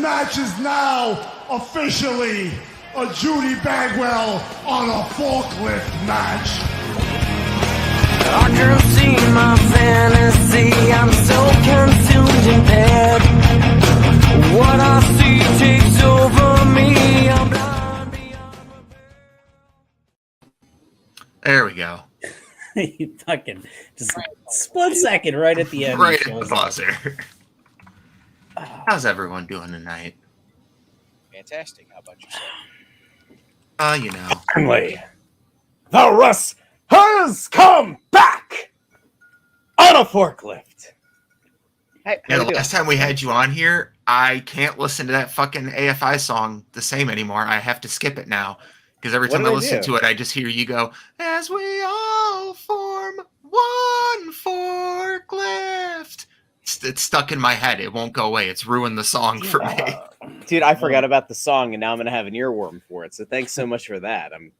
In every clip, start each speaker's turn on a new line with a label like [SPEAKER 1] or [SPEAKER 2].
[SPEAKER 1] match is now officially a Judy Bagwell on a forklift match.
[SPEAKER 2] I can see my fantasy, I'm so consumed in bed. What I see takes over me, I'm blind beyond repair.
[SPEAKER 3] There we go.
[SPEAKER 4] You fucking just split second right at the end.
[SPEAKER 3] Right at the buzzer. How's everyone doing tonight?
[SPEAKER 5] Fantastic. How about yourself?
[SPEAKER 3] You know.
[SPEAKER 6] Finally, the Russ has come back on a forklift.
[SPEAKER 5] Hey,
[SPEAKER 3] Yeah, the last time we had you on here, I can't listen to that fucking AFI song the same anymore. I have to skip it now. Because every time I listen to it, I just hear you go, as we all form one forklift. It's stuck in my head. It won't go away. It's ruined the song for me.
[SPEAKER 7] Dude, I forgot about the song, and now I'm going to have an earworm for it. So thanks so much for that. I'm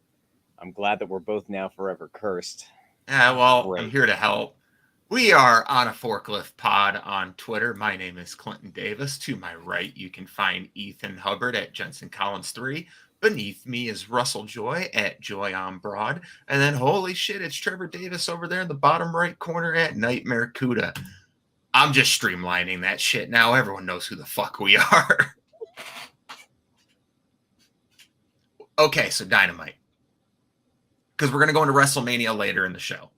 [SPEAKER 7] glad that we're both now forever cursed.
[SPEAKER 3] Yeah, well,
[SPEAKER 7] Great.
[SPEAKER 3] I'm here to help. We are on a Forklift Pod on Twitter. My name is Clinton Davis. To my right, you can find Ethan Hubbard at Jensen Collins 3. Beneath me is Russell Joy at Joy on Broad. And then, holy shit, it's Trevor Davis over there in the bottom right corner at Nightmare Cuda. I'm just streamlining that shit now. Everyone knows who the fuck we are. Okay, so Dynamite. Because we're going to go into WrestleMania later in the show.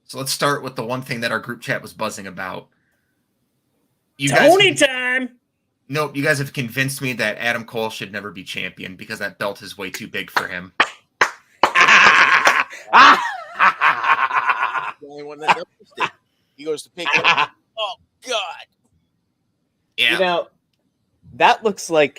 [SPEAKER 3] So let's start with the one thing that our group chat was buzzing about.
[SPEAKER 4] Tony time!
[SPEAKER 3] Nope, you guys have convinced me that Adam Cole should never be champion because that belt is way too big for him.
[SPEAKER 5] The only one that noticed it. He goes to pick it up. Oh, God.
[SPEAKER 3] Yeah.
[SPEAKER 7] You know, that looks like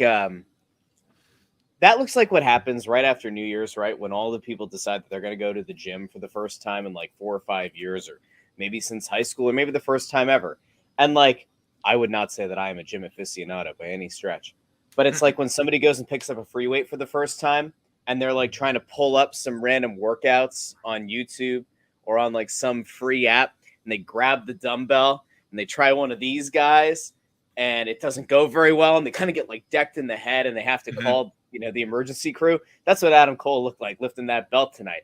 [SPEAKER 7] what happens right after New Year's, right? When all the people decide that they're going to go to the gym for the first time in like 4 or 5 years, or maybe since high school, or maybe the first time ever. And like, I would not say that I am a gym aficionado by any stretch, but it's like when somebody goes and picks up a free weight for the first time and they're like trying to pull up some random workouts on YouTube or on like some free app, and they grab the dumbbell and they try one of these guys and it doesn't go very well. And they kind of get like decked in the head and they have to call, the emergency crew. That's what Adam Cole looked like lifting that belt tonight.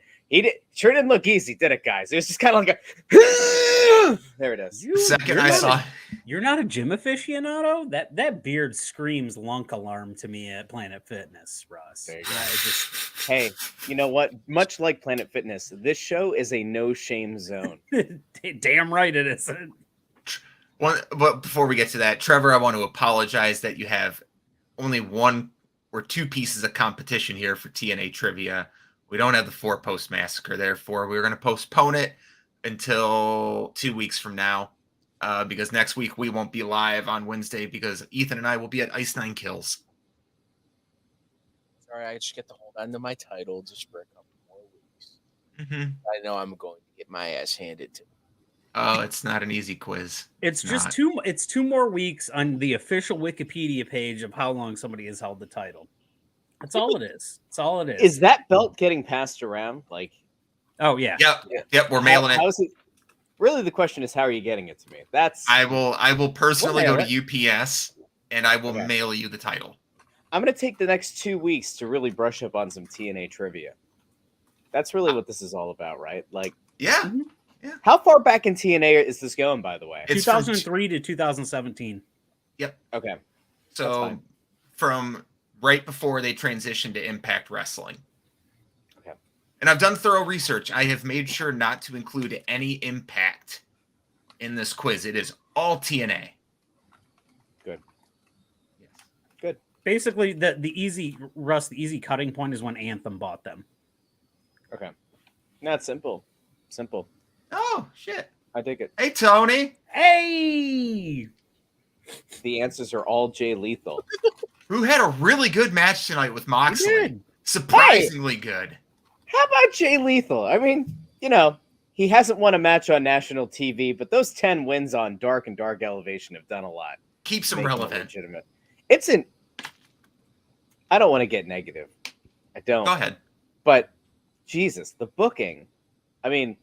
[SPEAKER 7] Sure didn't look easy, did it, guys? It was just kind of like a there it is.
[SPEAKER 4] You're not a gym aficionado? That beard screams lunk alarm to me at Planet Fitness, Russ.
[SPEAKER 7] There you go. Hey, you know what? Much like Planet Fitness, this show is a no-shame zone.
[SPEAKER 4] Damn right it isn't.
[SPEAKER 3] But before we get to that, Trevor, I want to apologize that you have only one or two pieces of competition here for TNA Trivia. We don't have the 4-post massacre, therefore we're going to postpone it until 2 weeks from now because next week we won't be live on Wednesday because Ethan and I will be at Ice 9 Kills.
[SPEAKER 5] Sorry, I just get to hold on to my title just for a couple more weeks.
[SPEAKER 3] Mm-hmm.
[SPEAKER 5] I know I'm going to get my ass handed to me.
[SPEAKER 3] Oh, it's not an easy quiz.
[SPEAKER 4] It's just two more weeks on the official Wikipedia page of how long somebody has held the title. That's all it is. That's all it is.
[SPEAKER 7] Is that belt getting passed around? Like,
[SPEAKER 4] oh yeah.
[SPEAKER 3] Yep. We're mailing it.
[SPEAKER 7] How is it. Really, the question is, how are you getting it to me?
[SPEAKER 3] I will personally go to UPS and I will mail you the title.
[SPEAKER 7] I'm going to take the next 2 weeks to really brush up on some TNA trivia. That's really what this is all about, right? Like,
[SPEAKER 3] yeah.
[SPEAKER 7] Yeah. How far back in TNA is this going, by the way?
[SPEAKER 4] It's 2003 to 2017.
[SPEAKER 3] Yep.
[SPEAKER 7] Okay.
[SPEAKER 3] So from right before they transitioned to Impact Wrestling.
[SPEAKER 7] Okay.
[SPEAKER 3] And I've done thorough research. I have made sure not to include any Impact in this quiz. It is all TNA.
[SPEAKER 7] Good.
[SPEAKER 3] Yes.
[SPEAKER 7] Good.
[SPEAKER 4] Basically, the easy cutting point is when Anthem bought them.
[SPEAKER 7] Okay. That's simple. Simple.
[SPEAKER 3] Oh, shit.
[SPEAKER 7] I dig it.
[SPEAKER 3] Hey, Tony.
[SPEAKER 4] Hey!
[SPEAKER 7] The answers are all Jay Lethal.
[SPEAKER 3] Who had a really good match tonight with Moxley.
[SPEAKER 4] He did.
[SPEAKER 3] Surprisingly good.
[SPEAKER 7] How about Jay Lethal? I mean, he hasn't won a match on national TV, but those 10 wins on Dark and Dark Elevation have done a lot.
[SPEAKER 3] Keeps him relevant.
[SPEAKER 7] Legitimate. I don't want to get negative. I don't.
[SPEAKER 3] Go ahead.
[SPEAKER 7] But, Jesus, the booking. I mean,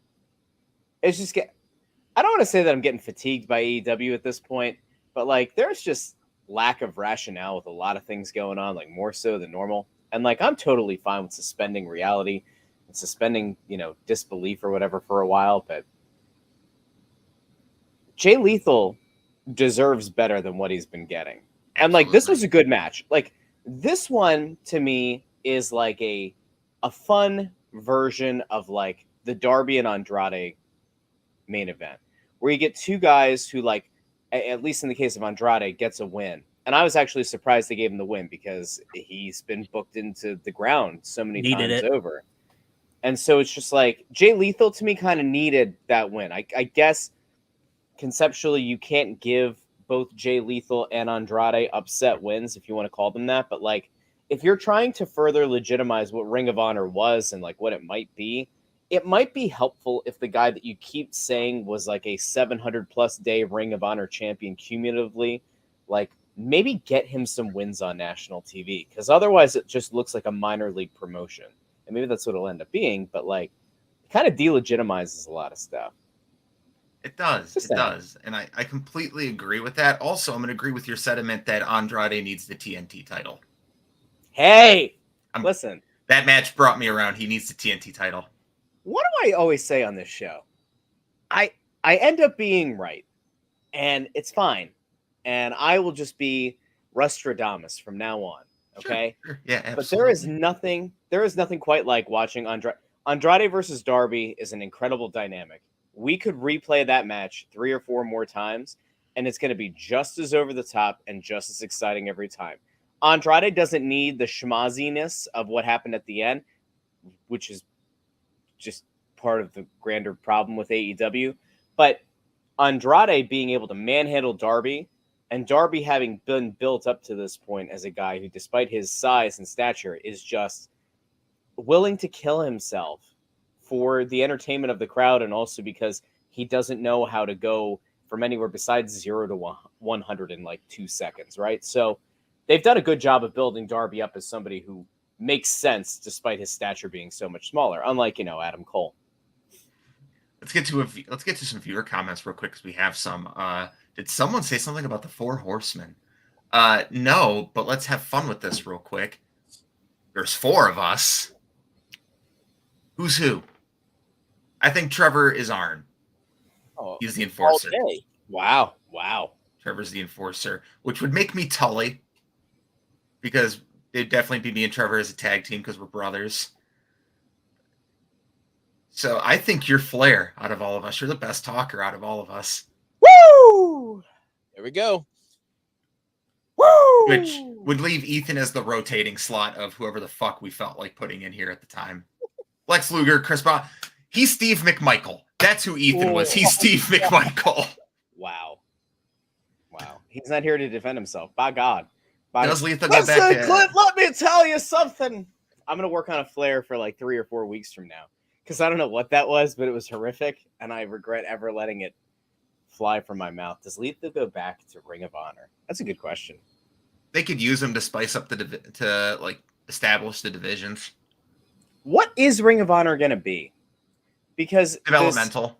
[SPEAKER 7] it's just I don't want to say that I'm getting fatigued by AEW at this point, but like there's just lack of rationale with a lot of things going on, like more so than normal. And like I'm totally fine with suspending reality and suspending, disbelief or whatever for a while, but Jay Lethal deserves better than what he's been getting. And like this was a good match. Like this one to me is like a fun version of like the Darby and Andrade main event, where you get two guys who, like, at least in the case of Andrade, gets a win. And I was actually surprised they gave him the win because he's been booked into the ground so many times over. And so it's just like Jay Lethal to me kind of needed that win. I guess conceptually you can't give both Jay Lethal and Andrade upset wins, if you want to call them that. But like, if you're trying to further legitimize what Ring of Honor was and like what it might be helpful if the guy that you keep saying was like a 700+ day Ring of Honor champion cumulatively, like maybe get him some wins on national TV, because otherwise it just looks like a minor league promotion. And maybe that's what it'll end up being, but like it kind of delegitimizes a lot of stuff.
[SPEAKER 3] It does. It does. And I completely agree with that. Also, I'm going to agree with your sentiment that Andrade needs the TNT title.
[SPEAKER 7] Hey, listen.
[SPEAKER 3] That match brought me around. He needs the TNT title.
[SPEAKER 7] What do I always say on this show? I end up being right, and it's fine. And I will just be Rustradamus from now on. Okay?
[SPEAKER 3] Sure. Yeah, absolutely.
[SPEAKER 7] But there is nothing quite like watching Andrade versus Darby is an incredible dynamic. We could replay that match 3 or 4 more times, and it's going to be just as over the top and just as exciting every time. Andrade doesn't need the schmozziness of what happened at the end, which is just part of the grander problem with AEW. But Andrade being able to manhandle Darby, and Darby having been built up to this point as a guy who, despite his size and stature, is just willing to kill himself for the entertainment of the crowd, and also because he doesn't know how to go from anywhere besides 0 to 100 in like 2 seconds, right? So they've done a good job of building Darby up as somebody who makes sense despite his stature being so much smaller, unlike, Adam Cole.
[SPEAKER 3] Let's get to some viewer comments real quick because we have some. Did someone say something about the 4 Horsemen? No, but let's have fun with this real quick. There's 4 of us. Who's who? I think Trevor is Arn.
[SPEAKER 7] Oh,
[SPEAKER 3] he's the enforcer.
[SPEAKER 7] Okay. Wow.
[SPEAKER 3] Trevor's the enforcer, which would make me Tully, because it'd definitely be me and Trevor as a tag team because we're brothers. So I think you're Flair out of all of us. You're the best talker out of all of us.
[SPEAKER 5] Woo! There we go.
[SPEAKER 7] Woo!
[SPEAKER 3] Which would leave Ethan as the rotating slot of whoever the fuck we felt like putting in here at the time. Lex Luger, Chris Brown. He's Steve McMichael. That's who Ethan was. He's Steve McMichael.
[SPEAKER 7] Wow. He's not here to defend himself. By God.
[SPEAKER 3] Listen,
[SPEAKER 7] Clint, let me tell you something. I'm going to work on a Flair for like 3 or 4 weeks from now, because I don't know what that was, but it was horrific, and I regret ever letting it fly from my mouth. Does Lethal go back to Ring of Honor? That's a good question.
[SPEAKER 3] They could use him to spice up to establish the divisions.
[SPEAKER 7] What is Ring of Honor going to be? Because
[SPEAKER 3] developmental.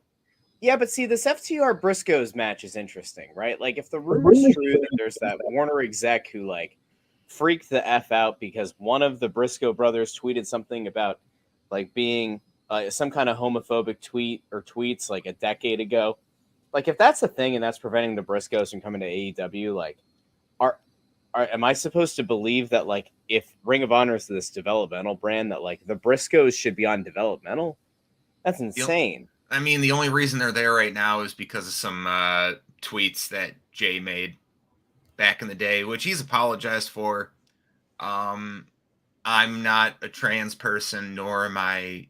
[SPEAKER 7] Yeah, but see, this FTR Briscoes match is interesting, right? Like, if the rumor's true that there's that Warner exec who, like, freaked the F out because one of the Briscoe brothers tweeted something about, like, being some kind of homophobic tweet or tweets, like, a decade ago. Like, if that's a thing and that's preventing the Briscoes from coming to AEW, like, am I supposed to believe that, like, if Ring of Honor is this developmental brand, that, like, the Briscoes should be on developmental? That's insane.
[SPEAKER 3] I mean, the only reason they're there right now is because of some tweets that Jay made back in the day, which he's apologized for. I'm not a trans person, nor am I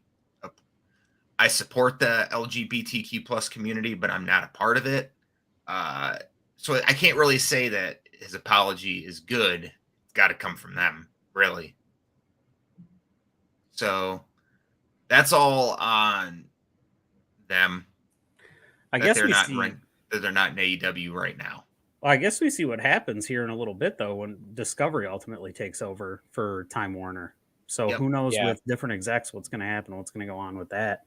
[SPEAKER 3] support the LGBTQ plus community, but I'm not a part of it. So I can't really say that his apology is good. It's got to come from them, really. So that's all on them.
[SPEAKER 4] I guess
[SPEAKER 3] they're not in AEW right now.
[SPEAKER 4] Well, I guess we see what happens here in a little bit, though, when Discovery ultimately takes over for Time Warner. So who knows with different execs what's going to happen, what's going to go on with that.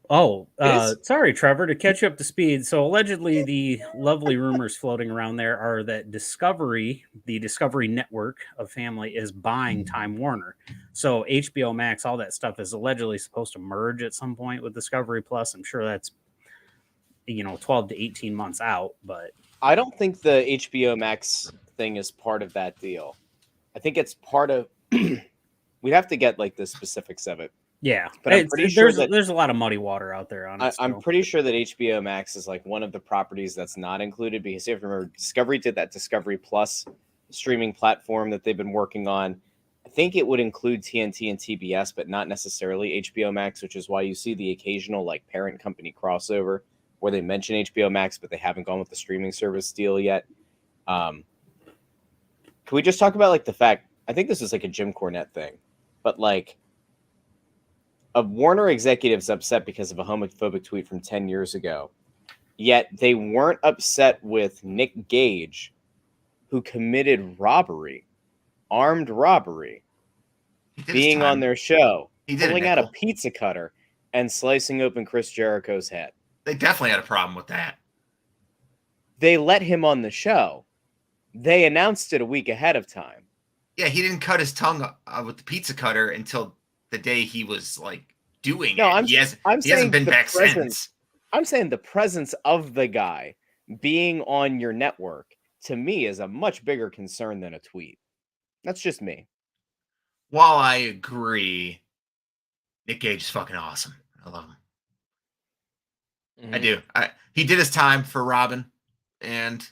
[SPEAKER 4] Oh,
[SPEAKER 7] Is?
[SPEAKER 4] sorry, Trevor, to catch you up to speed. So allegedly, the lovely rumors floating around there are that Discovery, the Discovery network of family, is buying Time Warner. So HBO Max, all that stuff is allegedly supposed to merge at some point with Discovery Plus. I'm sure that's 12 to 18 months out, but
[SPEAKER 7] I don't think the HBO Max thing is part of that deal. I think it's part of. We'd have to get like the specifics of it.
[SPEAKER 4] yeah,
[SPEAKER 7] But I'm pretty sure that
[SPEAKER 4] there's a lot of muddy water out there on it.
[SPEAKER 7] I'm pretty sure that HBO Max is like one of the properties that's not included because you have to remember Discovery did that Discovery Plus streaming platform that they've been working on. I think it would include TNT and TBS, but not necessarily HBO Max, which is why you see the occasional like parent company crossover where they mention HBO Max, but they haven't gone with the streaming service deal yet. Can we just talk about like the fact? I think this is like a Jim Cornette thing, but like. A Warner executive's upset because of a homophobic tweet from 10 years ago, yet they weren't upset with Nick Gage, who committed robbery, armed robbery, being on their show, pulling out a pizza cutter and slicing open Chris Jericho's head.
[SPEAKER 3] They definitely had a problem with that.
[SPEAKER 7] They let him on the show. They announced it a week ahead of time.
[SPEAKER 3] Yeah, he didn't cut his tongue with the pizza cutter until the day he was like doing
[SPEAKER 7] No,
[SPEAKER 3] it. He hasn't been back since.
[SPEAKER 7] I'm saying the presence of the guy being on your network to me is a much bigger concern than a tweet. That's just me.
[SPEAKER 3] While I agree, Nick Gage is fucking awesome. I love him.
[SPEAKER 7] Mm-hmm.
[SPEAKER 3] I do. He did his time for Robin, and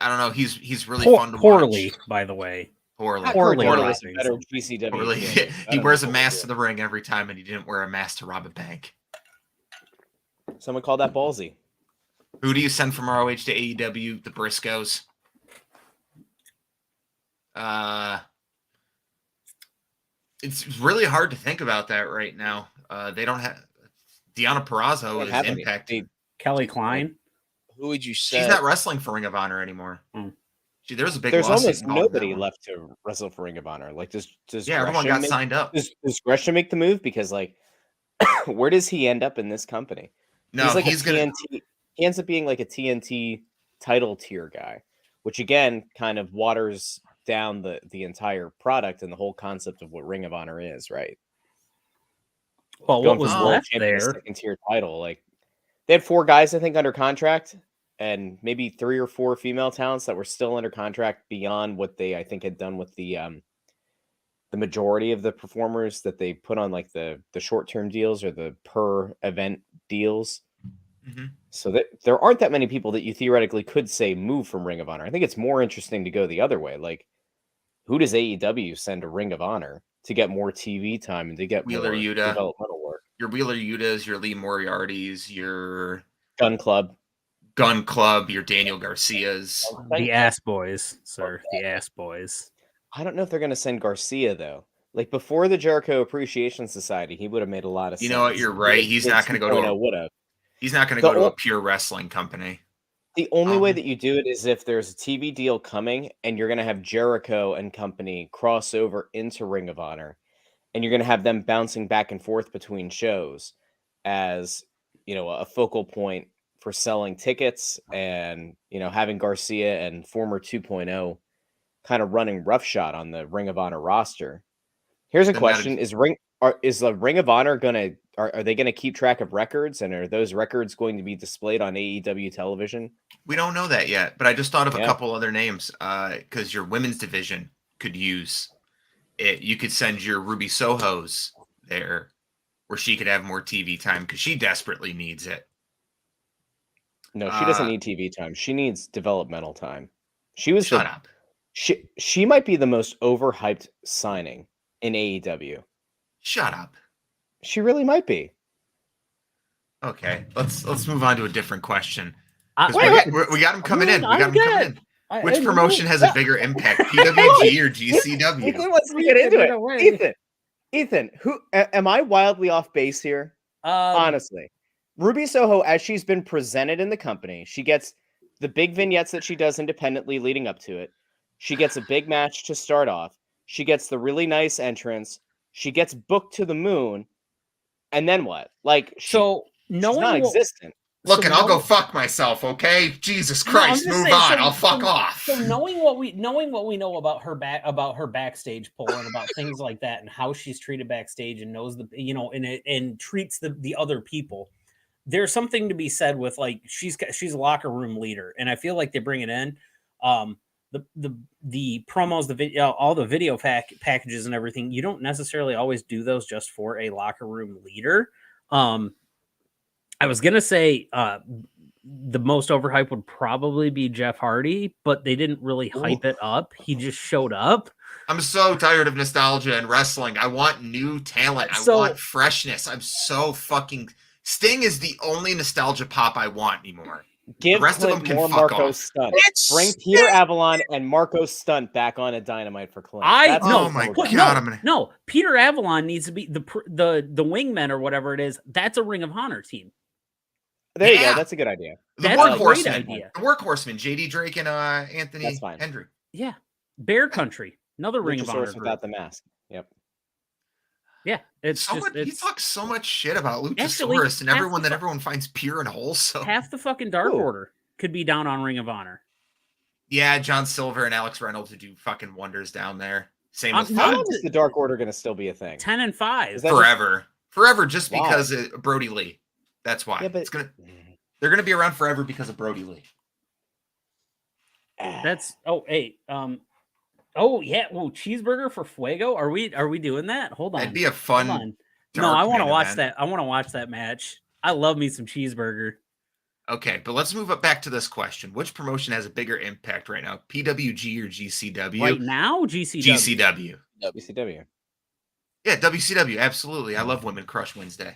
[SPEAKER 3] I don't know. He's really fun to
[SPEAKER 4] poorly,
[SPEAKER 3] watch.
[SPEAKER 4] by the way.
[SPEAKER 3] Poorly.
[SPEAKER 7] Better GCW.
[SPEAKER 3] Poorly. He wears a mask to the ring every time, and he didn't wear a mask to rob a bank.
[SPEAKER 7] Someone call that ballsy.
[SPEAKER 3] Who do you send from ROH to AEW? The Briscoes. It's really hard to think about that right now. They don't have Deonna Purrazzo is Impact.
[SPEAKER 4] Kelly Klein.
[SPEAKER 5] Who would you say?
[SPEAKER 3] She's not wrestling for Ring of Honor anymore. There's a big.
[SPEAKER 7] There's almost nobody left to wrestle for Ring of Honor. Like does
[SPEAKER 3] everyone got signed up?
[SPEAKER 7] Does Gresham make the move? Because like, where does he end up in this company?
[SPEAKER 3] No,
[SPEAKER 7] he's like TNT. He ends up being like a TNT title tier guy, which again kind of waters down the entire product and the whole concept of what Ring of Honor is, right?
[SPEAKER 4] Well, what was left there?
[SPEAKER 7] Second tier title, like they had 4 guys I think under contract, and maybe 3 or 4 female talents that were still under contract beyond what they I think had done with the majority of the performers that they put on like the short-term deals or the per event deals.
[SPEAKER 3] Mm-hmm.
[SPEAKER 7] So that there aren't that many people that you theoretically could say move from Ring of Honor. I think it's more interesting to go the other way. Like, who does AEW send to Ring of Honor to get more TV time and to get
[SPEAKER 3] Wheeler
[SPEAKER 7] more
[SPEAKER 3] Yuta
[SPEAKER 7] developmental work?
[SPEAKER 3] Your Wheeler Yutas, your Lee Moriartys, your
[SPEAKER 7] Gun Club,
[SPEAKER 3] your Daniel Garcias,
[SPEAKER 4] the Ass Boys, sir, the Ass Boys.
[SPEAKER 7] I don't know if they're going to send Garcia though. Like before the Jericho Appreciation Society, he would have made a lot of sense.
[SPEAKER 3] You know what? You're right. He's not going to go to He's not going to go to a pure wrestling company.
[SPEAKER 7] The only way that you do it is if there's a TV deal coming and you're going to have Jericho and company cross over into Ring of Honor, and you're going to have them bouncing back and forth between shows as, a focal point for selling tickets and, having Garcia and former 2.0 kind of running roughshod on the Ring of Honor roster. Here's a question. Is the Ring of Honor are they going to keep track of records, and are those records going to be displayed on AEW television?
[SPEAKER 3] We don't know that yet, but I just thought of a couple other names because your women's division could use it. You could send your Ruby Sohos there where she could have more TV time because she desperately needs it.
[SPEAKER 7] No, she doesn't need TV time. She needs developmental time.
[SPEAKER 3] Shut up.
[SPEAKER 7] She might be the most overhyped signing in AEW.
[SPEAKER 3] Shut up.
[SPEAKER 7] She really might be.
[SPEAKER 3] Okay, let's move on to a different question. We got him coming in. Which promotion has a bigger impact, PWG or GCW?
[SPEAKER 7] Ethan wants to get into it. Ethan, who am I wildly off base here? Honestly, Ruby Soho, as she's been presented in the company, she gets the big vignettes that she does independently leading up to it. She gets a big match to start off. She gets the really nice entrance. She gets booked to the moon. And then what? Like,
[SPEAKER 4] So
[SPEAKER 7] she's
[SPEAKER 4] knowing what,
[SPEAKER 7] non-existent.
[SPEAKER 3] Look,
[SPEAKER 4] so
[SPEAKER 3] and I'll go
[SPEAKER 4] knowing-
[SPEAKER 3] fuck myself, okay? Jesus
[SPEAKER 4] No, I'm
[SPEAKER 3] Christ,
[SPEAKER 4] just
[SPEAKER 3] move
[SPEAKER 4] saying,
[SPEAKER 3] on.
[SPEAKER 4] so-
[SPEAKER 3] I'll fuck
[SPEAKER 4] so-
[SPEAKER 3] off.
[SPEAKER 4] So knowing what we know about her backstage pull and about things like that and how she's treated backstage and knows and treats the other people, there's something to be said with like she's a locker room leader, and I feel like they bring it in. The promos, the video, all the video packages and everything. You don't necessarily always do those just for a locker room leader. I was gonna say the most overhyped would probably be Jeff Hardy, but they didn't really hype it up. He just showed up.
[SPEAKER 3] I'm so tired of nostalgia and wrestling. I want new talent. I want freshness. I'm so fucking... Sting is the only nostalgia pop I want anymore.
[SPEAKER 7] Give
[SPEAKER 3] the rest of them
[SPEAKER 7] Clint
[SPEAKER 3] can
[SPEAKER 7] more
[SPEAKER 3] fuck
[SPEAKER 7] Marco
[SPEAKER 3] off.
[SPEAKER 7] Stunt.
[SPEAKER 5] It's
[SPEAKER 7] Bring Peter Avalon and Marco Stunt back on a Dynamite for Clint. That's
[SPEAKER 3] Oh
[SPEAKER 7] what
[SPEAKER 3] my
[SPEAKER 7] we're
[SPEAKER 3] God,
[SPEAKER 7] doing.
[SPEAKER 3] I'm gonna-
[SPEAKER 4] No, Peter Avalon needs to be the wingmen or whatever it is. That's a Ring of Honor team.
[SPEAKER 7] There you
[SPEAKER 3] Yeah.
[SPEAKER 7] go. That's a good idea.
[SPEAKER 3] The
[SPEAKER 4] That's a great
[SPEAKER 3] workhorsemen.
[SPEAKER 4] idea.
[SPEAKER 3] The workhorsemen, JD Drake and Anthony
[SPEAKER 7] That's fine.
[SPEAKER 3] Hendry.
[SPEAKER 4] Yeah, Bear Country, another Ring of Honor
[SPEAKER 7] Luchasaurus
[SPEAKER 4] group.
[SPEAKER 7] without the mask. Yep.
[SPEAKER 4] Yeah, it's
[SPEAKER 3] So
[SPEAKER 4] just
[SPEAKER 3] much, he
[SPEAKER 4] it's
[SPEAKER 3] talks so much shit about Luchasaurus
[SPEAKER 4] Actually,
[SPEAKER 3] and everyone that everyone finds pure and wholesome.
[SPEAKER 4] half the fucking Dark
[SPEAKER 7] Ooh.
[SPEAKER 4] Order could be down on Ring of Honor.
[SPEAKER 3] Yeah, John Silver and Alex Reynolds would do fucking wonders down there. Same with
[SPEAKER 4] No,
[SPEAKER 7] How
[SPEAKER 3] Fun.
[SPEAKER 7] long is the Dark Order going to still be a thing?
[SPEAKER 4] 10-5.
[SPEAKER 7] Is that
[SPEAKER 3] Forever. Forever just
[SPEAKER 7] Wow.
[SPEAKER 3] because of Brody Lee. That's why.
[SPEAKER 7] Yeah, but
[SPEAKER 3] It's gonna they're gonna be around forever because of Brody Lee.
[SPEAKER 4] That's oh yeah, cheeseburger for Fuego. Are we doing that? Hold on.
[SPEAKER 3] That'd be a
[SPEAKER 4] Hold
[SPEAKER 3] fun
[SPEAKER 4] on. No,
[SPEAKER 3] dark
[SPEAKER 4] I want to
[SPEAKER 3] main
[SPEAKER 4] watch
[SPEAKER 3] event.
[SPEAKER 4] that. I want to watch that match. I love me some cheeseburger.
[SPEAKER 3] Okay, but let's move up back to this question. Which promotion has a bigger impact right now? PWG or GCW?
[SPEAKER 4] Right now, GCW.
[SPEAKER 3] GCW.
[SPEAKER 7] WCW.
[SPEAKER 3] Yeah, WCW, absolutely. I love Women Crush Wednesday.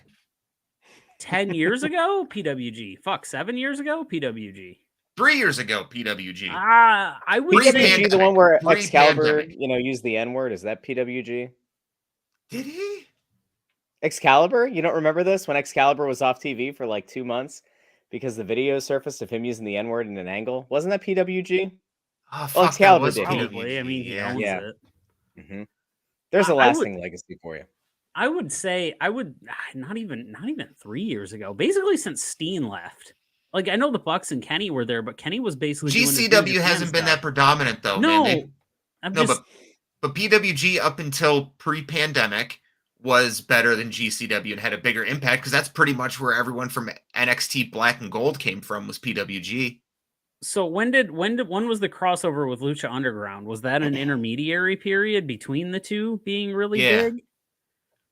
[SPEAKER 4] 10 years ago, PWG. Fuck, 7 years ago, PWG.
[SPEAKER 3] 3 years ago, PWG.
[SPEAKER 4] I would say
[SPEAKER 3] Pre-pandemic.
[SPEAKER 7] PWG, the one where
[SPEAKER 3] Pre-pandemic.
[SPEAKER 7] Excalibur, used the N-word. Is that PWG?
[SPEAKER 3] Did he?
[SPEAKER 7] Excalibur? You don't remember this? When Excalibur was off TV for like 2 months because the video surfaced of him using the N-word in an angle? Wasn't that PWG?
[SPEAKER 3] Oh,
[SPEAKER 7] Well,
[SPEAKER 3] fuck,
[SPEAKER 7] Excalibur
[SPEAKER 3] that was
[SPEAKER 7] did.
[SPEAKER 4] probably. I mean, he
[SPEAKER 3] yeah.
[SPEAKER 4] owns
[SPEAKER 7] Yeah.
[SPEAKER 4] it.
[SPEAKER 7] Mm-hmm. There's a
[SPEAKER 4] I would-
[SPEAKER 7] lasting legacy for you.
[SPEAKER 4] I would say not even 3 years ago. Basically, since Steen left. Like I know the Bucks and Kenny were there, but Kenny was basically doing his New
[SPEAKER 3] GCW
[SPEAKER 4] Japan
[SPEAKER 3] hasn't been
[SPEAKER 4] stuff.
[SPEAKER 3] that predominant though,
[SPEAKER 4] No,
[SPEAKER 3] man.
[SPEAKER 4] I'm
[SPEAKER 3] No,
[SPEAKER 4] just
[SPEAKER 3] but PWG up until pre-pandemic was better than GCW and had a bigger impact because that's pretty much where everyone from NXT Black and Gold came from was PWG.
[SPEAKER 4] So when was the crossover with Lucha Underground? Was that an intermediary period between the two being really
[SPEAKER 3] Yeah.
[SPEAKER 4] big?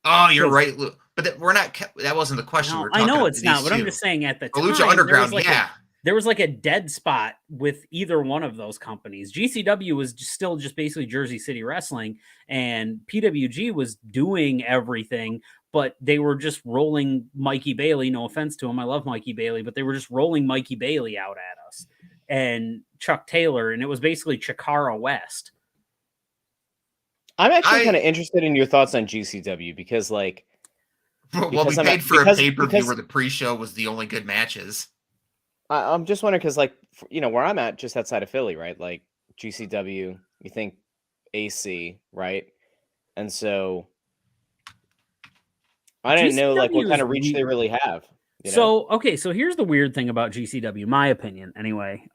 [SPEAKER 3] Oh, you're
[SPEAKER 4] Because-
[SPEAKER 3] right, Lou. But we're not. That wasn't the question.
[SPEAKER 4] No,
[SPEAKER 3] We're
[SPEAKER 4] I
[SPEAKER 3] talking
[SPEAKER 4] know
[SPEAKER 3] about
[SPEAKER 4] it's not,
[SPEAKER 3] these
[SPEAKER 4] but I'm
[SPEAKER 3] two.
[SPEAKER 4] just saying at the
[SPEAKER 3] But
[SPEAKER 4] time
[SPEAKER 3] Lucha
[SPEAKER 4] there was
[SPEAKER 3] Underground,
[SPEAKER 4] like
[SPEAKER 3] yeah.
[SPEAKER 4] there was like a dead spot with either one of those companies. GCW was still just basically Jersey City Wrestling, and PWG was doing everything, but they were just rolling Mikey Bailey. No offense to him, I love Mikey Bailey, but they were just rolling Mikey Bailey out at us and Chuck Taylor, and it was basically Chikara West.
[SPEAKER 7] I'm actually
[SPEAKER 3] I-
[SPEAKER 7] kind of interested in your thoughts on GCW because, like,
[SPEAKER 3] Well, we
[SPEAKER 7] because I'm-
[SPEAKER 3] paid for
[SPEAKER 7] because-
[SPEAKER 3] a pay-per-view
[SPEAKER 7] because-
[SPEAKER 3] where the pre-show was the only good matches.
[SPEAKER 7] I'm just wondering because, like, where I'm at, just outside of Philly, right? Like GCW, you think AC, right? And so I didn't know like what
[SPEAKER 4] GCW
[SPEAKER 7] kind of
[SPEAKER 4] is
[SPEAKER 7] reach they really have. You know?
[SPEAKER 4] So okay, so here's the weird thing about GCW, my opinion, anyway.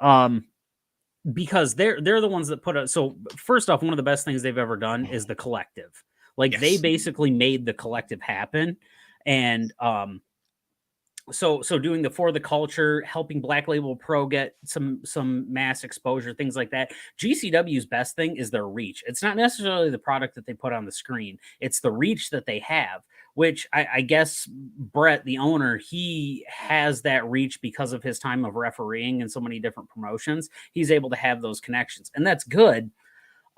[SPEAKER 4] Because they're the ones that put out. So first off, one of the best things they've ever done is the collective. Like they
[SPEAKER 3] Yes.
[SPEAKER 4] basically made the collective happen, and so doing the For the Culture, helping Black Label Pro get some mass exposure, things like that. GCW's best thing is their reach. It's not necessarily the product that they put on the screen; it's the reach that they have. Which I guess Brett, the owner, he has that reach because of his time of refereeing in so many different promotions. He's able to have those connections, and that's good.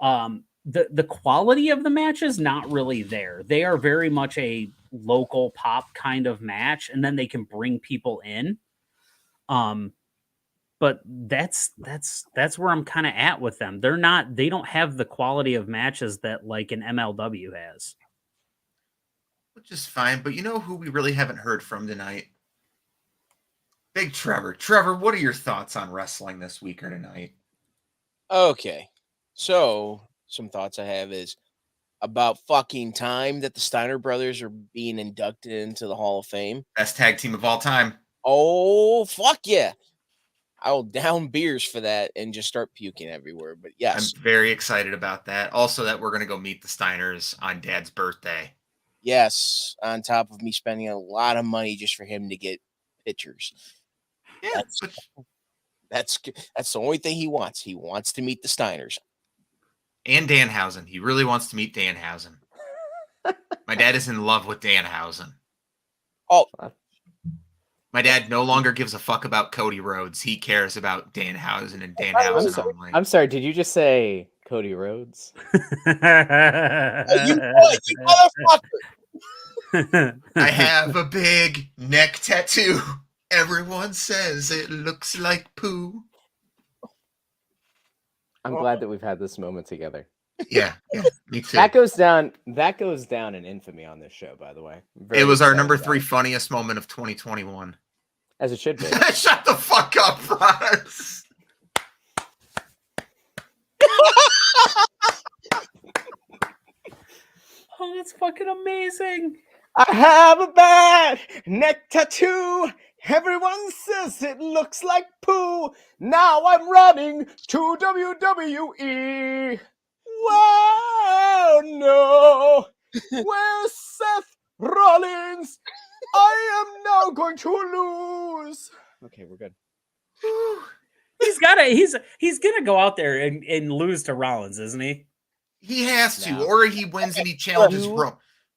[SPEAKER 4] The quality of the matches not really there. They are very much a local pop kind of match, and then they can bring people in. But that's where I'm kind of at with them. They don't have the quality of matches that like an MLW has.
[SPEAKER 3] Which is fine, but you know who we really haven't heard from tonight? Big Trevor. Trevor, what are your thoughts on wrestling this week or tonight?
[SPEAKER 5] Okay. So some thoughts I have is about fucking time that the Steiner brothers are being inducted into the Hall of Fame.
[SPEAKER 3] Best tag team of all time.
[SPEAKER 5] Oh, fuck yeah. I will down beers for that and just start puking everywhere. But yes,
[SPEAKER 3] I'm very excited about that. Also, that we're going to go meet the Steiners on Dad's birthday.
[SPEAKER 5] yes, on top of me spending a lot of money just for him to get pictures.
[SPEAKER 3] Yeah,
[SPEAKER 5] That's the only thing he wants. He wants to meet the Steiners.
[SPEAKER 3] and Danhausen. He really wants to meet Danhausen. My dad is in love with Danhausen.
[SPEAKER 5] Oh,
[SPEAKER 3] My dad no longer gives a fuck about Cody Rhodes. He cares about Danhausen and Danhausen only.
[SPEAKER 7] I'm sorry. Did you just say Cody Rhodes?
[SPEAKER 5] you motherfucker.
[SPEAKER 3] I have a big neck tattoo. Everyone says it looks like poo.
[SPEAKER 7] I'm glad that we've had this moment together.
[SPEAKER 3] Yeah, me too.
[SPEAKER 7] That goes down in infamy on this show, by the way.
[SPEAKER 3] It was our number 3 funniest moment of 2021.
[SPEAKER 7] As it should be.
[SPEAKER 3] Shut the fuck up, Ross.
[SPEAKER 4] Oh, that's fucking amazing.
[SPEAKER 7] I have a bad neck tattoo. Everyone says it looks like poo. Now I'm running to WWE. Wow, no. Where's Seth Rollins? I am now going to lose. Okay, we're good.
[SPEAKER 4] He's gonna go out there and lose to Rollins, isn't he?
[SPEAKER 3] He has to,
[SPEAKER 7] No.
[SPEAKER 3] or he wins and he challenges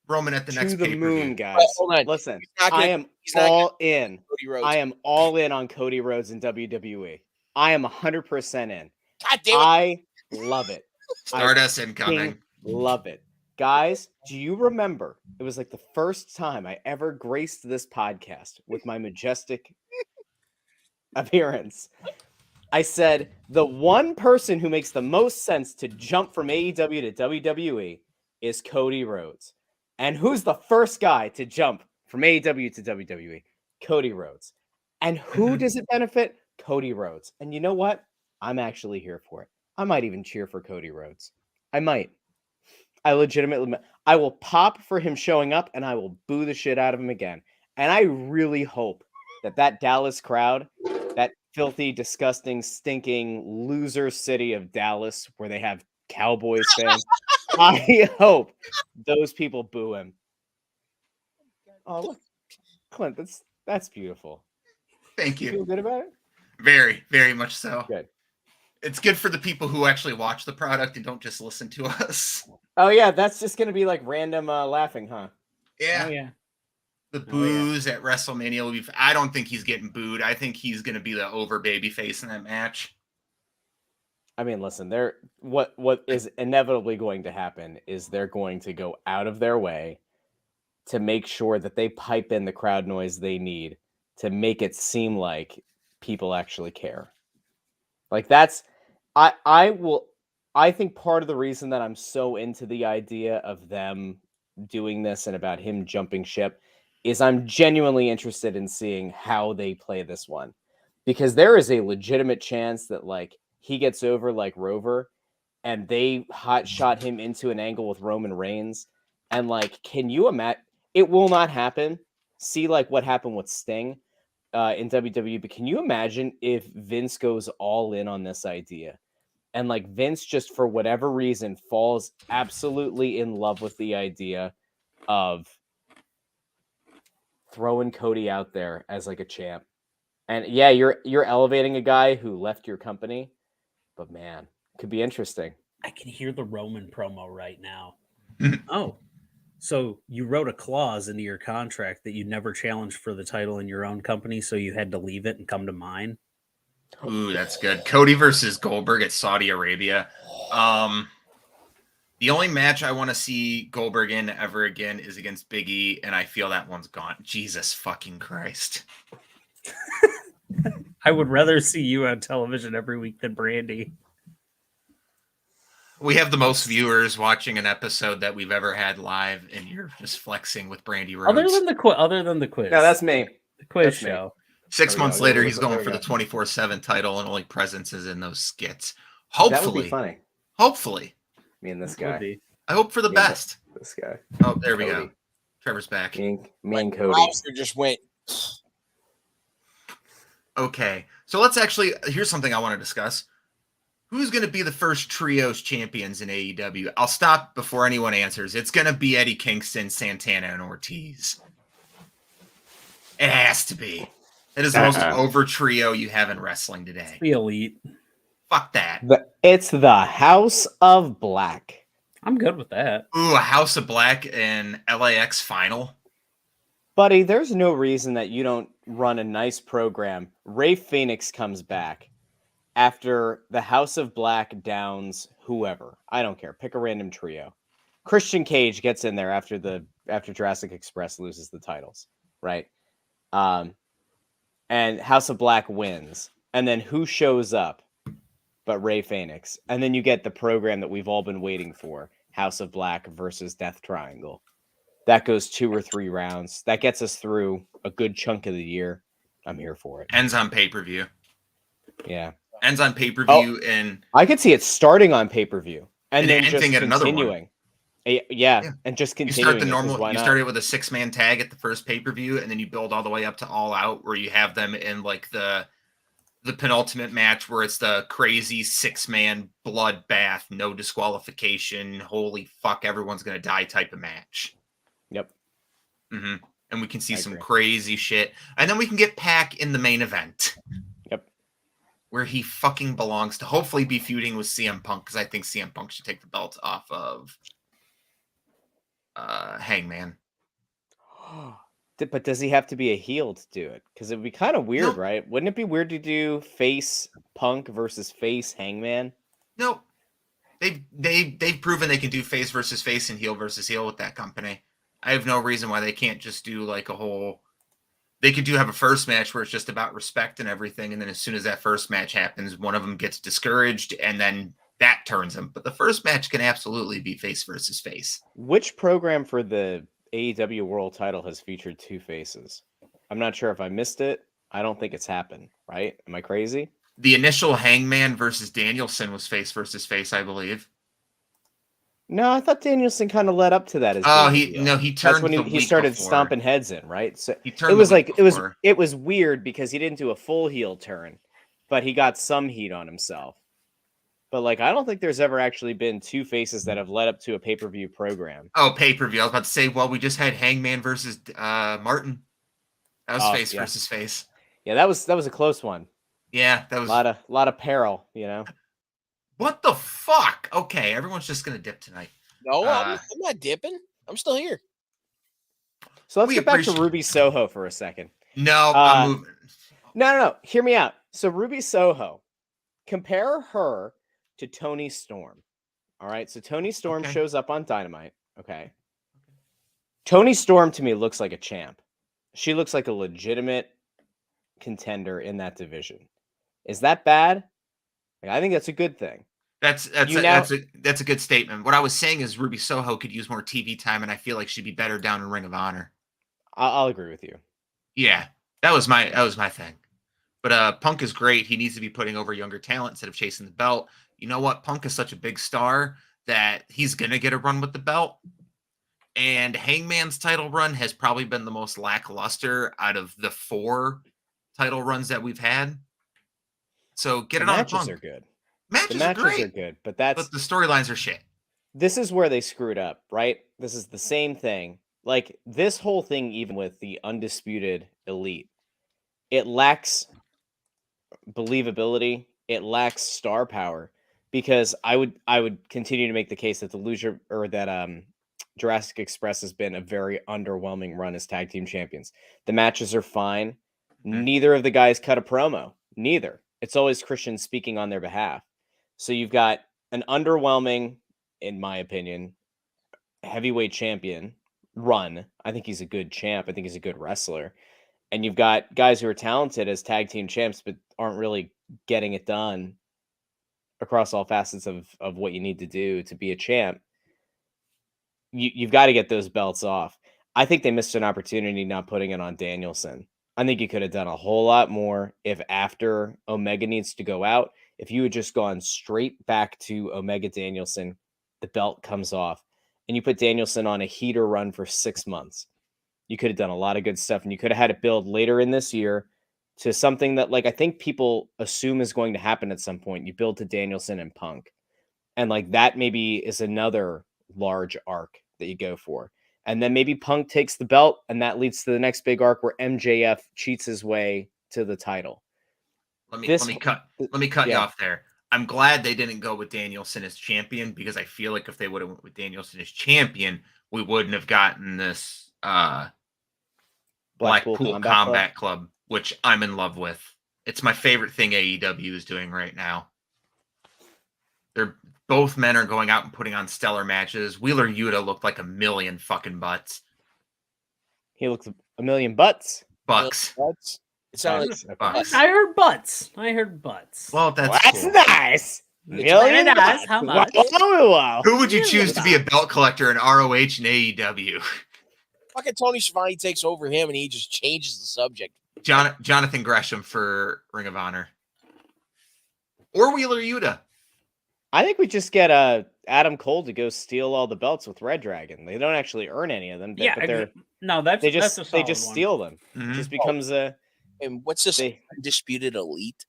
[SPEAKER 3] Roman at the next
[SPEAKER 7] To the
[SPEAKER 3] pay-per-view.
[SPEAKER 7] moon, guys.
[SPEAKER 5] Hold on.
[SPEAKER 7] Listen,
[SPEAKER 5] not gonna-
[SPEAKER 7] I am
[SPEAKER 5] he's not
[SPEAKER 7] all in.
[SPEAKER 5] Cody Rhodes.
[SPEAKER 7] I am all in on Cody Rhodes in WWE. I am 100% in.
[SPEAKER 5] God damn it.
[SPEAKER 7] I love it.
[SPEAKER 3] Stardust incoming.
[SPEAKER 7] fucking love it. Guys, do you remember? It was like the first time I ever graced this podcast with my majestic appearance. I said, the one person who makes the most sense to jump from AEW to WWE is Cody Rhodes. And who's the first guy to jump from AEW to WWE? Cody Rhodes. And who does it benefit? Cody Rhodes. And you know what? I'm actually here for it. I might even cheer for Cody Rhodes. I might. I legitimately, I will pop for him showing up and I will boo the shit out of him again. And I really hope that Dallas crowd, that filthy, disgusting, stinking loser city of Dallas where they have Cowboys fans, I hope those people boo him. Oh, look, Clint, that's beautiful.
[SPEAKER 3] Thank
[SPEAKER 7] You
[SPEAKER 3] you.
[SPEAKER 7] feel good about it?
[SPEAKER 3] Very, very much so.
[SPEAKER 7] Good.
[SPEAKER 3] It's good for the people who actually watch the product and don't just listen to us.
[SPEAKER 7] Oh yeah, that's just gonna be like random laughing, huh?
[SPEAKER 3] Yeah.
[SPEAKER 4] Oh yeah.
[SPEAKER 3] The boos at WrestleMania. I don't think he's getting booed. I think he's going to be the over baby face in that match.
[SPEAKER 7] I mean, listen, what is inevitably going to happen is they're going to go out of their way to make sure that they pipe in the crowd noise they need to make it seem like people actually care. Like that's I think part of the reason that I'm so into the idea of them doing this and about him jumping ship is I'm genuinely interested in seeing how they play this one. Because there is a legitimate chance that like he gets over like Rover and they hot shot him into an angle with Roman Reigns. And like, can you imagine? It will not happen. See like what happened with Sting in WWE. But can you imagine if Vince goes all in on this idea? And like Vince just for whatever reason falls absolutely in love with the idea of throwing Cody out there as like a champ. And yeah, you're elevating a guy who left your company, but man, it could be interesting.
[SPEAKER 4] I can hear the Roman promo right now. Oh, so you wrote a clause into your contract that you never challenged for the title in your own company, so you had to leave it and come to mine.
[SPEAKER 3] Ooh, that's good. Cody versus Goldberg at Saudi Arabia. The only match I want to see Goldberg in ever again is against Big E, and I feel that one's gone. Jesus fucking Christ.
[SPEAKER 4] I would rather see you on television every week than Brandy.
[SPEAKER 3] We have the most viewers watching an episode that we've ever had live, and you're just flexing with Brandy Rhodes.
[SPEAKER 4] Other than the quiz.
[SPEAKER 7] No, that's me.
[SPEAKER 4] the quiz
[SPEAKER 7] that's me.
[SPEAKER 4] show.
[SPEAKER 3] 6 months
[SPEAKER 7] go.
[SPEAKER 3] later, he's
[SPEAKER 7] There
[SPEAKER 3] going
[SPEAKER 7] we
[SPEAKER 3] for
[SPEAKER 7] go.
[SPEAKER 3] the 24/7 title, and only presence is in those skits.
[SPEAKER 7] That would be
[SPEAKER 3] Hopefully,
[SPEAKER 7] funny.
[SPEAKER 3] hopefully.
[SPEAKER 7] Me and this
[SPEAKER 4] Would
[SPEAKER 7] guy.
[SPEAKER 4] be.
[SPEAKER 3] I hope for the
[SPEAKER 7] Yeah,
[SPEAKER 3] best.
[SPEAKER 7] This guy.
[SPEAKER 3] Oh, there we go.
[SPEAKER 7] Cody.
[SPEAKER 3] Trevor's back.
[SPEAKER 7] Me and
[SPEAKER 5] My
[SPEAKER 7] Cody.
[SPEAKER 5] browser just went.
[SPEAKER 3] Okay, so let's actually. Here's something I want to discuss. Who's going to be the first trios champions in AEW? I'll stop before anyone answers. It's going to be Eddie Kingston, Santana, and Ortiz. It has to be. It is the most over trio you have in wrestling today.
[SPEAKER 4] The Elite.
[SPEAKER 3] Fuck that.
[SPEAKER 7] It's the House of Black.
[SPEAKER 4] I'm good with that.
[SPEAKER 3] Ooh, a House of Black and LAX final.
[SPEAKER 7] Buddy, there's no reason that you don't run a nice program. Ray Phoenix comes back after the House of Black downs whoever. I don't care. Pick a random trio. Christian Cage gets in there after Jurassic Express loses the titles, right? And House of Black wins. And then who shows up but Ray Phoenix? And then you get the program that we've all been waiting for. House of Black versus Death Triangle. That goes 2 or 3 rounds. That gets us through a good chunk of the year. I'm here for it.
[SPEAKER 3] Ends on pay-per-view.
[SPEAKER 7] Yeah.
[SPEAKER 3] Ends on pay-per-view and
[SPEAKER 7] I could see it starting on pay-per-view and then just
[SPEAKER 3] ending at another one.
[SPEAKER 7] continuing. Yeah, and just
[SPEAKER 3] you
[SPEAKER 7] continuing.
[SPEAKER 3] start the normal.
[SPEAKER 7] Why
[SPEAKER 3] You
[SPEAKER 7] not?
[SPEAKER 3] started with a 6-man tag at the first pay-per-view, and then you build all the way up to All Out, where you have them in like the penultimate match, where it's the crazy 6-man bloodbath, no disqualification, holy fuck, everyone's gonna die type of match.
[SPEAKER 7] Yep.
[SPEAKER 3] Mm-hmm. And we can see
[SPEAKER 7] I
[SPEAKER 3] some
[SPEAKER 7] agree.
[SPEAKER 3] crazy shit, and then we can get Pac in the main event.
[SPEAKER 7] Yep.
[SPEAKER 3] Where he fucking belongs to hopefully be feuding with CM Punk, because I think CM Punk should take the belt off of Hangman.
[SPEAKER 7] But does he have to be a heel to do it? Because it would be kind of weird,
[SPEAKER 3] No.
[SPEAKER 7] right? Wouldn't it be weird to do face Punk versus face Hangman?
[SPEAKER 3] No. They've proven they can do face versus face and heel versus heel with that company. I have no reason why they can't just do like a whole. They could have a first match where it's just about respect and everything, and then as soon as that first match happens, one of them gets discouraged, and then that turns them. But the first match can absolutely be face versus face.
[SPEAKER 7] Which program for the AEW World Title has featured 2 faces? I'm not sure if I missed it. I don't think it's happened, right? Am I crazy?
[SPEAKER 3] The initial Hangman versus Danielson was face versus face, I believe.
[SPEAKER 7] No, I thought Danielson kind of led up to that. As
[SPEAKER 3] Oh,
[SPEAKER 7] being a heel.
[SPEAKER 3] he turned.
[SPEAKER 7] That's when
[SPEAKER 3] the
[SPEAKER 7] he
[SPEAKER 3] week
[SPEAKER 7] started
[SPEAKER 3] before.
[SPEAKER 7] stomping heads in, right? So
[SPEAKER 3] He turned.
[SPEAKER 7] it was
[SPEAKER 3] the week
[SPEAKER 7] like
[SPEAKER 3] before.
[SPEAKER 7] it was weird because he didn't do a full heel turn, but he got some heat on himself. But like, I don't think there's ever actually been 2 faces that have led up to a pay-per-view program.
[SPEAKER 3] Oh, pay-per-view. I was about to say, well, we just had Hangman versus Martin. That was face versus face.
[SPEAKER 7] Yeah, that was a close one.
[SPEAKER 3] Yeah, that was
[SPEAKER 7] A lot of peril, you know.
[SPEAKER 3] What the fuck? Okay, everyone's just gonna dip tonight.
[SPEAKER 5] No, I'm not dipping. I'm still here.
[SPEAKER 7] So let's
[SPEAKER 3] We
[SPEAKER 7] get back to
[SPEAKER 3] appreciate-
[SPEAKER 7] Ruby Soho for a second.
[SPEAKER 3] No, I'm moving.
[SPEAKER 7] No. Hear me out. So Ruby Soho, compare her to Toni Storm. All right. So Toni Storm
[SPEAKER 3] Okay.
[SPEAKER 7] shows up on Dynamite. Okay. Toni Storm to me looks like a champ. She looks like a legitimate contender in that division. Is that bad? Like, I think that's a good thing.
[SPEAKER 3] That's a good statement. What I was saying is Ruby Soho could use more TV time, and I feel like she'd be better down in Ring of Honor.
[SPEAKER 7] I'll agree with you.
[SPEAKER 3] Yeah, that was my thing. But Punk is great. He needs to be putting over younger talent instead of chasing the belt. You know what? Punk is such a big star that he's gonna get a run with the belt. And Hangman's title run has probably been the most lackluster out of the 4 title runs that we've had. So get
[SPEAKER 7] The
[SPEAKER 3] it on
[SPEAKER 7] matches
[SPEAKER 3] Punk.
[SPEAKER 7] are good.
[SPEAKER 3] Matches,
[SPEAKER 7] The matches
[SPEAKER 3] are great,
[SPEAKER 7] are good, but
[SPEAKER 3] but the storylines are shit.
[SPEAKER 7] this is where they screwed up, right? This is the same thing. Like this whole thing, even with the undisputed elite, it lacks believability. It lacks star power because I would continue to make the case that the loser or that Jurassic Express has been a very underwhelming run as tag team champions. The matches are fine. Neither of the guys cut a promo. Neither. It's always Christian speaking on their behalf. So you've got an underwhelming, in my opinion, heavyweight champion run. I think he's a good champ. I think he's a good wrestler. And you've got guys who are talented as tag team champs, but aren't really getting it done across all facets of what you need to do to be a champ. You've got to get those belts off. I think they missed an opportunity not putting it on Danielson. I think you could have done a whole lot more if after Omega needs to go out, if you had just gone straight back to Omega Danielson, the belt comes off. and you put Danielson on a heater run for 6 months. You could have done a lot of good stuff, and you could have had it build later in this year to something that, like, I think people assume is going to happen at some point. You build to Danielson and Punk, and like that maybe is another large arc that you go for. And then maybe Punk takes the belt, and that leads to the next big arc where MJF cheats his way to the title.
[SPEAKER 3] Let me cut you off there. I'm glad they didn't go with Danielson as champion, because I feel like if they would have went with Danielson as champion, we wouldn't have gotten this Blackpool Combat Club, which I'm in love with. It's my favorite thing AEW is doing right now. Both men are going out and putting on stellar matches. Wheeler Yuta looked like a million fucking butts.
[SPEAKER 7] He looks a million butts.
[SPEAKER 3] Bucks.
[SPEAKER 5] It sounds like
[SPEAKER 3] Bucks.
[SPEAKER 4] I heard butts.
[SPEAKER 3] Well, that's cool.
[SPEAKER 7] Nice. Million
[SPEAKER 4] nice.
[SPEAKER 7] bucks.
[SPEAKER 4] How much?
[SPEAKER 7] Wow.
[SPEAKER 3] Who would you choose to be a belt collector in ROH and AEW?
[SPEAKER 5] fucking Tony Schiavone takes over him and he just changes the subject.
[SPEAKER 3] Jonathan Gresham for Ring of Honor. Or Wheeler Yuta.
[SPEAKER 7] I think we just get Adam Cole to go steal all the belts with Red Dragon. They don't actually earn any of them.
[SPEAKER 4] Yeah,
[SPEAKER 7] but
[SPEAKER 4] they
[SPEAKER 7] just
[SPEAKER 4] one.
[SPEAKER 7] steal them.
[SPEAKER 3] Mm-hmm.
[SPEAKER 7] It just becomes a.
[SPEAKER 5] And what's this undisputed elite?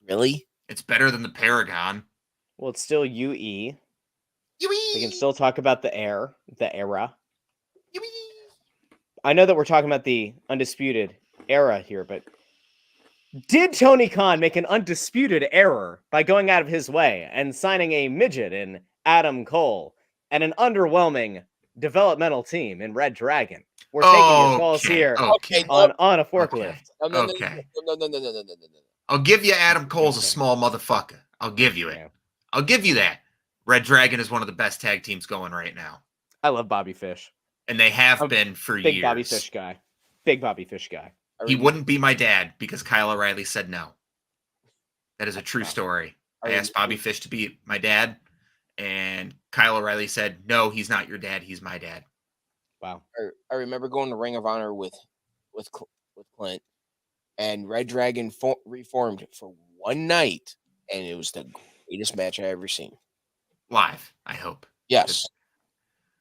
[SPEAKER 5] Really?
[SPEAKER 3] It's better than the Paragon.
[SPEAKER 7] Well, it's still UE. We can still talk about the era. I know that we're talking about the undisputed era here, but did Tony Khan make an undisputed error by going out of his way and signing a midget in Adam Cole and an underwhelming developmental team in Red Dragon? We're taking your calls here on a forklift.
[SPEAKER 5] No.
[SPEAKER 3] I'll give you Adam Cole's a small motherfucker. I'll give you it.
[SPEAKER 7] Yeah.
[SPEAKER 3] I'll give you that. Red Dragon is one of the best tag teams going right now.
[SPEAKER 7] I love Bobby Fish.
[SPEAKER 3] And they have been for years.
[SPEAKER 7] Big Bobby Fish guy. Big Bobby Fish guy.
[SPEAKER 3] He wouldn't be my dad because Kyle O'Reilly said no. That is a true story. I asked Bobby Fish to be my dad, and Kyle O'Reilly said, no, he's not your dad. He's my dad.
[SPEAKER 7] Wow.
[SPEAKER 5] I remember going to Ring of Honor with Clint, and Red Dragon reformed for one night, and it was the greatest match I ever seen.
[SPEAKER 3] Live, I hope.
[SPEAKER 5] Yes.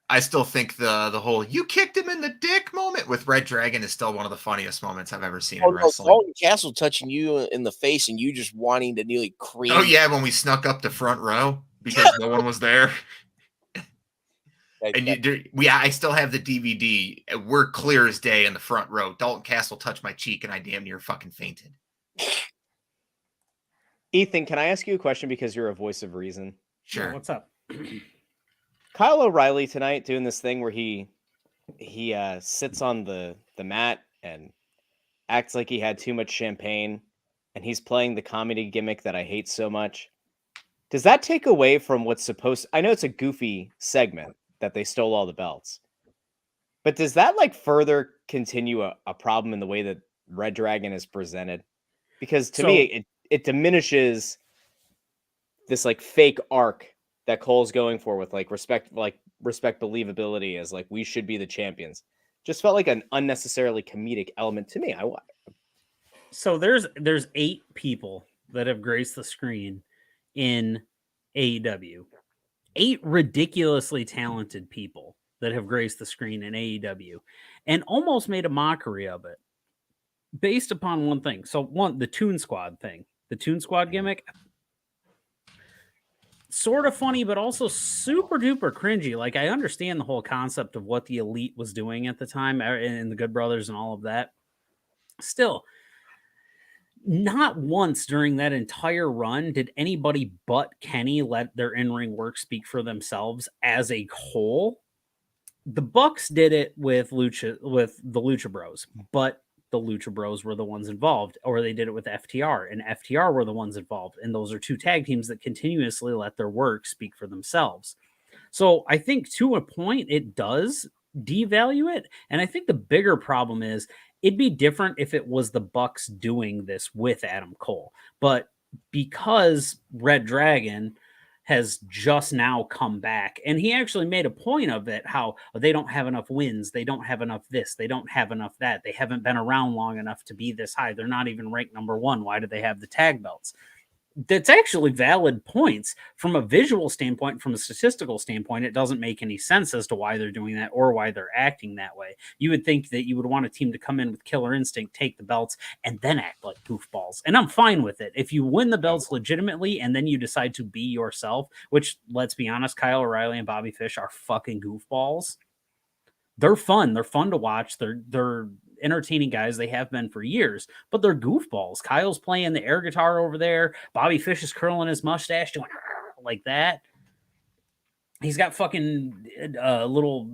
[SPEAKER 3] I still think the whole "you kicked him in the dick" moment with Red Dragon is still one of the funniest moments I've ever seen in wrestling.
[SPEAKER 5] Dalton Castle touching you in the face and you just wanting to nearly cream.
[SPEAKER 3] Oh yeah, when we snuck up the front row because no one was there. And I still have the DVD. We're clear as day in the front row. Dalton Castle touched my cheek and I damn near fucking fainted.
[SPEAKER 7] Ethan, can I ask you a question because you're a voice of reason?
[SPEAKER 3] Sure.
[SPEAKER 4] Yeah, what's up?
[SPEAKER 7] Kyle O'Reilly tonight doing this thing where he sits on the mat and acts like he had too much champagne, and he's playing the comedy gimmick that I hate so much. Does that take away from what's supposed? I know it's a goofy segment that they stole all the belts, but does that like further continue a problem in the way that Red Dragon is presented? Because to me, it diminishes this like fake arc that Cole's going for with respect believability as like we should be the champions. Just felt like an unnecessarily comedic element to me.
[SPEAKER 4] So there's 8 people that have graced the screen in AEW. 8 ridiculously talented people that have graced the screen in AEW and almost made a mockery of it based upon one thing. So the Toon Squad thing, the Toon Squad gimmick, sort of funny, but also super duper cringy. Like, I understand the whole concept of what the Elite was doing at the time and the Good Brothers and all of that. Still, not once during that entire run did anybody but Kenny let their in-ring work speak for themselves as a whole. The Bucks did it with the Lucha Bros, but the Lucha Bros were the ones involved, or they did it with FTR, and FTR were the ones involved. And those are 2 tag teams that continuously let their work speak for themselves. So I think to a point, it does devalue it. And I think the bigger problem is it'd be different if it was the Bucks doing this with Adam Cole. But because Red Dragon has just now come back, and he actually made a point of it, how they don't have enough wins, they don't have enough this, they don't have enough that, they haven't been around long enough to be this high, they're not even ranked number 1, why do they have the tag belts? that's actually valid points. From a visual standpoint, from a statistical standpoint, it doesn't make any sense as to why they're doing that or why they're acting that way. You would think that you would want a team to come in with killer instinct, take the belts, and then act like goofballs. And I'm fine with it. If you win the belts legitimately and then you decide to be yourself, which, let's be honest, Kyle O'Reilly and Bobby Fish are fucking goofballs. They're fun. They're fun to watch. They're entertaining guys. They have been for years, but they're goofballs. Kyle's playing the air guitar over there. Bobby Fish is curling his mustache, doing like that. He's got fucking little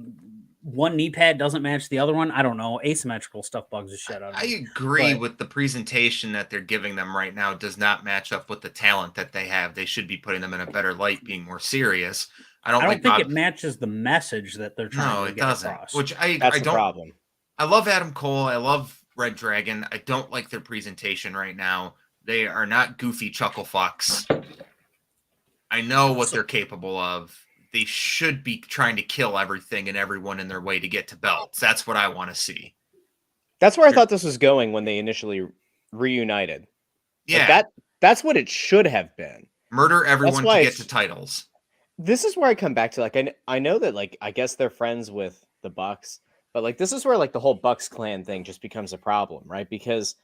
[SPEAKER 4] one knee pad doesn't match the other one. I don't know. Asymmetrical stuff bugs the shit out of me.
[SPEAKER 3] I agree with the presentation that they're giving them right now does not match up with the talent that they have. They should be putting them in a better light, being more serious. I don't think
[SPEAKER 4] it matches the message that they're trying to get across.
[SPEAKER 3] Which
[SPEAKER 7] That's the problem.
[SPEAKER 3] I love Adam Cole. I love Red Dragon. I don't like their presentation right now. They are not goofy chuckle fucks. I know what they're capable of. They should be trying to kill everything and everyone in their way to get to belts. That's what I want to see.
[SPEAKER 7] That's where I thought this was going when they initially reunited.
[SPEAKER 3] Yeah.
[SPEAKER 7] Like that's what it should have been.
[SPEAKER 3] Murder everyone to get to titles.
[SPEAKER 7] This is where I come back to, like, I know that, like, I guess they're friends with the Bucks, but, like, this is where, like, the whole Bucks clan thing just becomes a problem, right? Because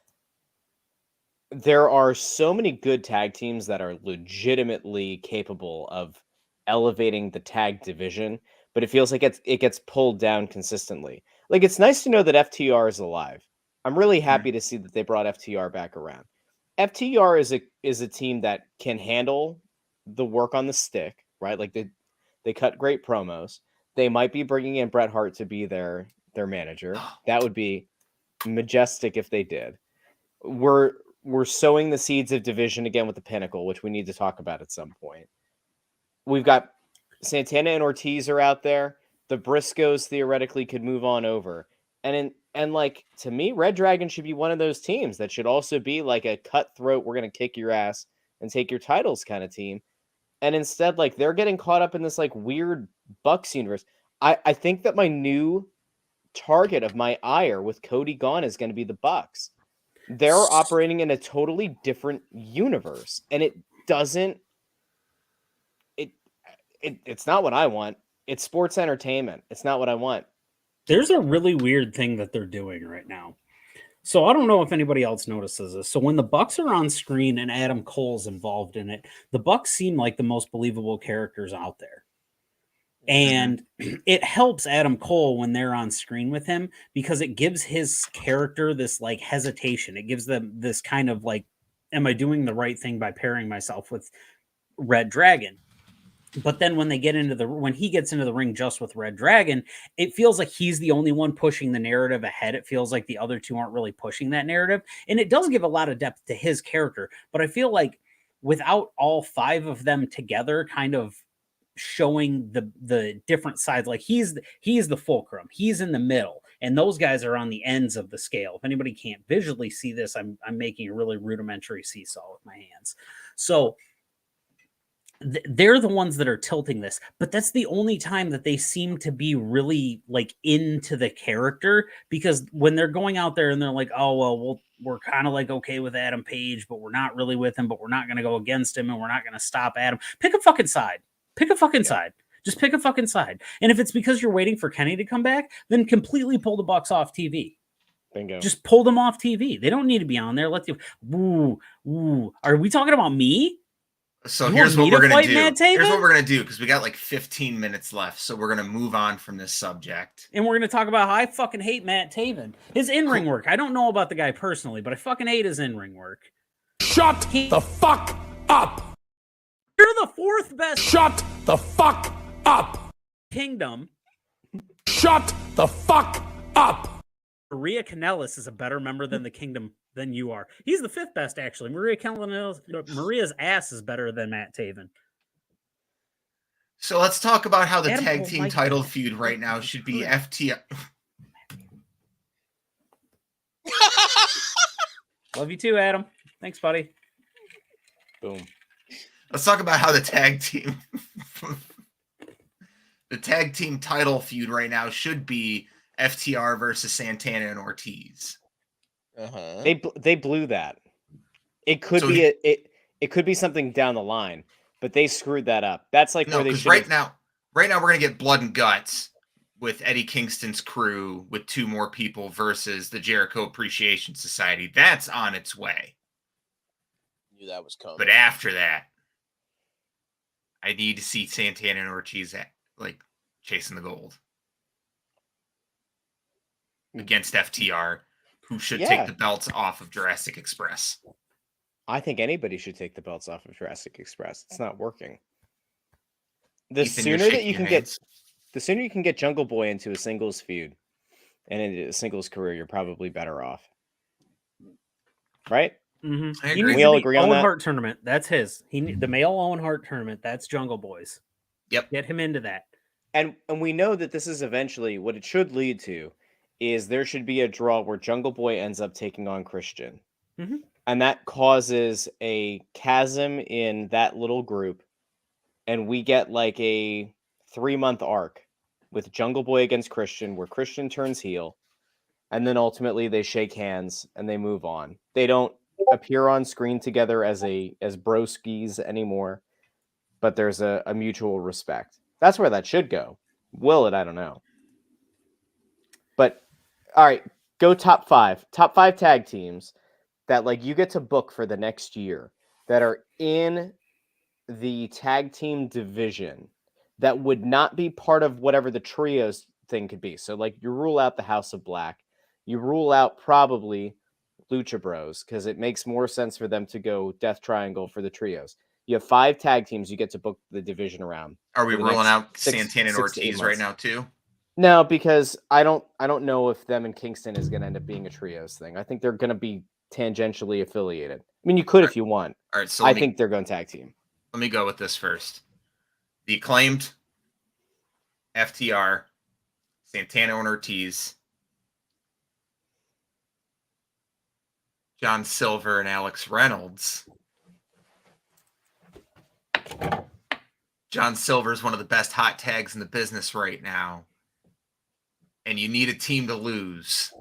[SPEAKER 7] there are so many good tag teams that are legitimately capable of elevating the tag division, but it feels like it gets pulled down consistently. Like, it's nice to know that FTR is alive. I'm really happy to see that they brought FTR back around. FTR is a team that can handle the work on the stick, right? Like they cut great promos. They might be bringing in Bret Hart to be their manager. That would be majestic if they did. We're sowing the seeds of division again with the Pinnacle, which we need to talk about at some point. We've got Santana and Ortiz are out there. The Briscoes theoretically could move on over. And like, to me, Red Dragon should be one of those teams that should also be like a cutthroat, we're going to kick your ass and take your titles kind of team. And instead, like, they're getting caught up in this like weird Bucks universe. I think that my new target of my ire with Cody gone is going to be the Bucks. They're operating in a totally different universe, and it doesn't. It's not what I want. It's sports entertainment. It's not what I want.
[SPEAKER 4] There's a really weird thing that they're doing right now. So I don't know if anybody else notices this. So when the Bucks are on screen and Adam Cole's involved in it, the Bucks seem like the most believable characters out there. And it helps Adam Cole when they're on screen with him because it gives his character this like hesitation. It gives them this kind of like, am I doing the right thing by pairing myself with Red Dragon? But then when he gets into the ring just with Red Dragon, it feels like he's the only one pushing the narrative ahead. It feels like the other two aren't really pushing that narrative. And it does give a lot of depth to his character. But I feel without all five of them together kind of showing the different sides, like he's the fulcrum, he's in the middle, and those guys are on the ends of the scale. If anybody can't visually see this, I'm making a really rudimentary seesaw with my hands. So they're the ones that are tilting this, but that's the only time that they seem to be really like into the character, because when they're going out there and they're like, oh, well, we're kind of like okay with Adam Page, but we're not really with him, but we're not going to go against him and we're not going to stop Adam. Pick a fucking side. Side. Just pick a fucking side. And if it's because you're waiting for Kenny to come back, then completely pull the Bucks off TV.
[SPEAKER 7] Bingo.
[SPEAKER 4] Just pull them off TV. They don't need to be on there. Are we talking about me?
[SPEAKER 3] So here's what we're going to do. Here's what we're going to do, because we got like 15 minutes left. So we're going to move on from this subject.
[SPEAKER 4] And we're going to talk about how I fucking hate Matt Taven. His in-ring work. I don't know about the guy personally, but I fucking hate his in-ring work.
[SPEAKER 1] Shut the fuck up!
[SPEAKER 4] You're the fourth best.
[SPEAKER 1] Shut the fuck up!
[SPEAKER 4] Kingdom.
[SPEAKER 1] Shut the fuck up!
[SPEAKER 4] Maria Kanellis is a better member than the Kingdom than you are. He's the fifth best, actually. Maria's ass is better than Matt Taven.
[SPEAKER 3] So let's talk about how the tag team title feud right now should be FTR.
[SPEAKER 4] Love you too, Adam. Thanks, buddy.
[SPEAKER 7] Boom.
[SPEAKER 3] Let's talk about how the tag team title feud right now should be FTR versus Santana and Ortiz.
[SPEAKER 7] They blew that. It could be it could be something down the line, but they screwed that up. That's like
[SPEAKER 3] No,
[SPEAKER 7] where they
[SPEAKER 3] because
[SPEAKER 7] should.
[SPEAKER 3] right now we're gonna get blood and guts with Eddie Kingston's crew with 2 more people versus the Jericho Appreciation Society. That's on its way.
[SPEAKER 5] Knew that was coming.
[SPEAKER 3] But after that, I need to see Santana and Ortiz chasing the gold against FTR, who should take the belts off of Jurassic Express.
[SPEAKER 7] I think anybody should take the belts off of Jurassic Express. It's not working. The
[SPEAKER 3] Ethan,
[SPEAKER 7] sooner that you can get Jungle Boy into a singles feud and into a singles career, you're probably better off. Right?
[SPEAKER 4] Mm-hmm.
[SPEAKER 3] I
[SPEAKER 4] He
[SPEAKER 3] agree.
[SPEAKER 4] needs
[SPEAKER 7] We all
[SPEAKER 4] the
[SPEAKER 7] agree on
[SPEAKER 4] Owen
[SPEAKER 7] that?
[SPEAKER 4] Hart tournament. That's his. The male Owen Hart tournament. That's Jungle Boys.
[SPEAKER 3] Yep.
[SPEAKER 4] Get him into that.
[SPEAKER 7] And we know that this is eventually what it should lead to is there should be a draw where Jungle Boy ends up taking on Christian.
[SPEAKER 4] Mm-hmm.
[SPEAKER 7] And that causes a chasm in that little group. And we get like a 3-month arc with Jungle Boy against Christian where Christian turns heel. And then ultimately they shake hands and they move on. They don't appear on screen together as broskies anymore, but there's a mutual respect. That's where that should go. Will it? I don't know. But all right, go top 5. Top 5 tag teams that like you get to book for the next year that are in the tag team division that would not be part of whatever the trios thing could be. So like you rule out the House of Black, you rule out probably Lucha Bros because it makes more sense for them to go Death Triangle for the trios. You have 5 tag teams you get to book the division around.
[SPEAKER 3] Are we
[SPEAKER 7] for the
[SPEAKER 3] ruling
[SPEAKER 7] next
[SPEAKER 3] out
[SPEAKER 7] 6
[SPEAKER 3] Santana and
[SPEAKER 7] to 8
[SPEAKER 3] Ortiz right
[SPEAKER 7] months.
[SPEAKER 3] now too?
[SPEAKER 7] No, because I don't know if them and Kingston is going to end up being a trios thing. I think they're going to be tangentially affiliated. I mean, you could if you want.
[SPEAKER 3] All right, so
[SPEAKER 7] I think they're going to tag team.
[SPEAKER 3] let me go with this first. The Acclaimed, FTR, Santana and Ortiz, John Silver and Alex Reynolds. John Silver is one of the best hot tags in the business right now. And you need a team to lose.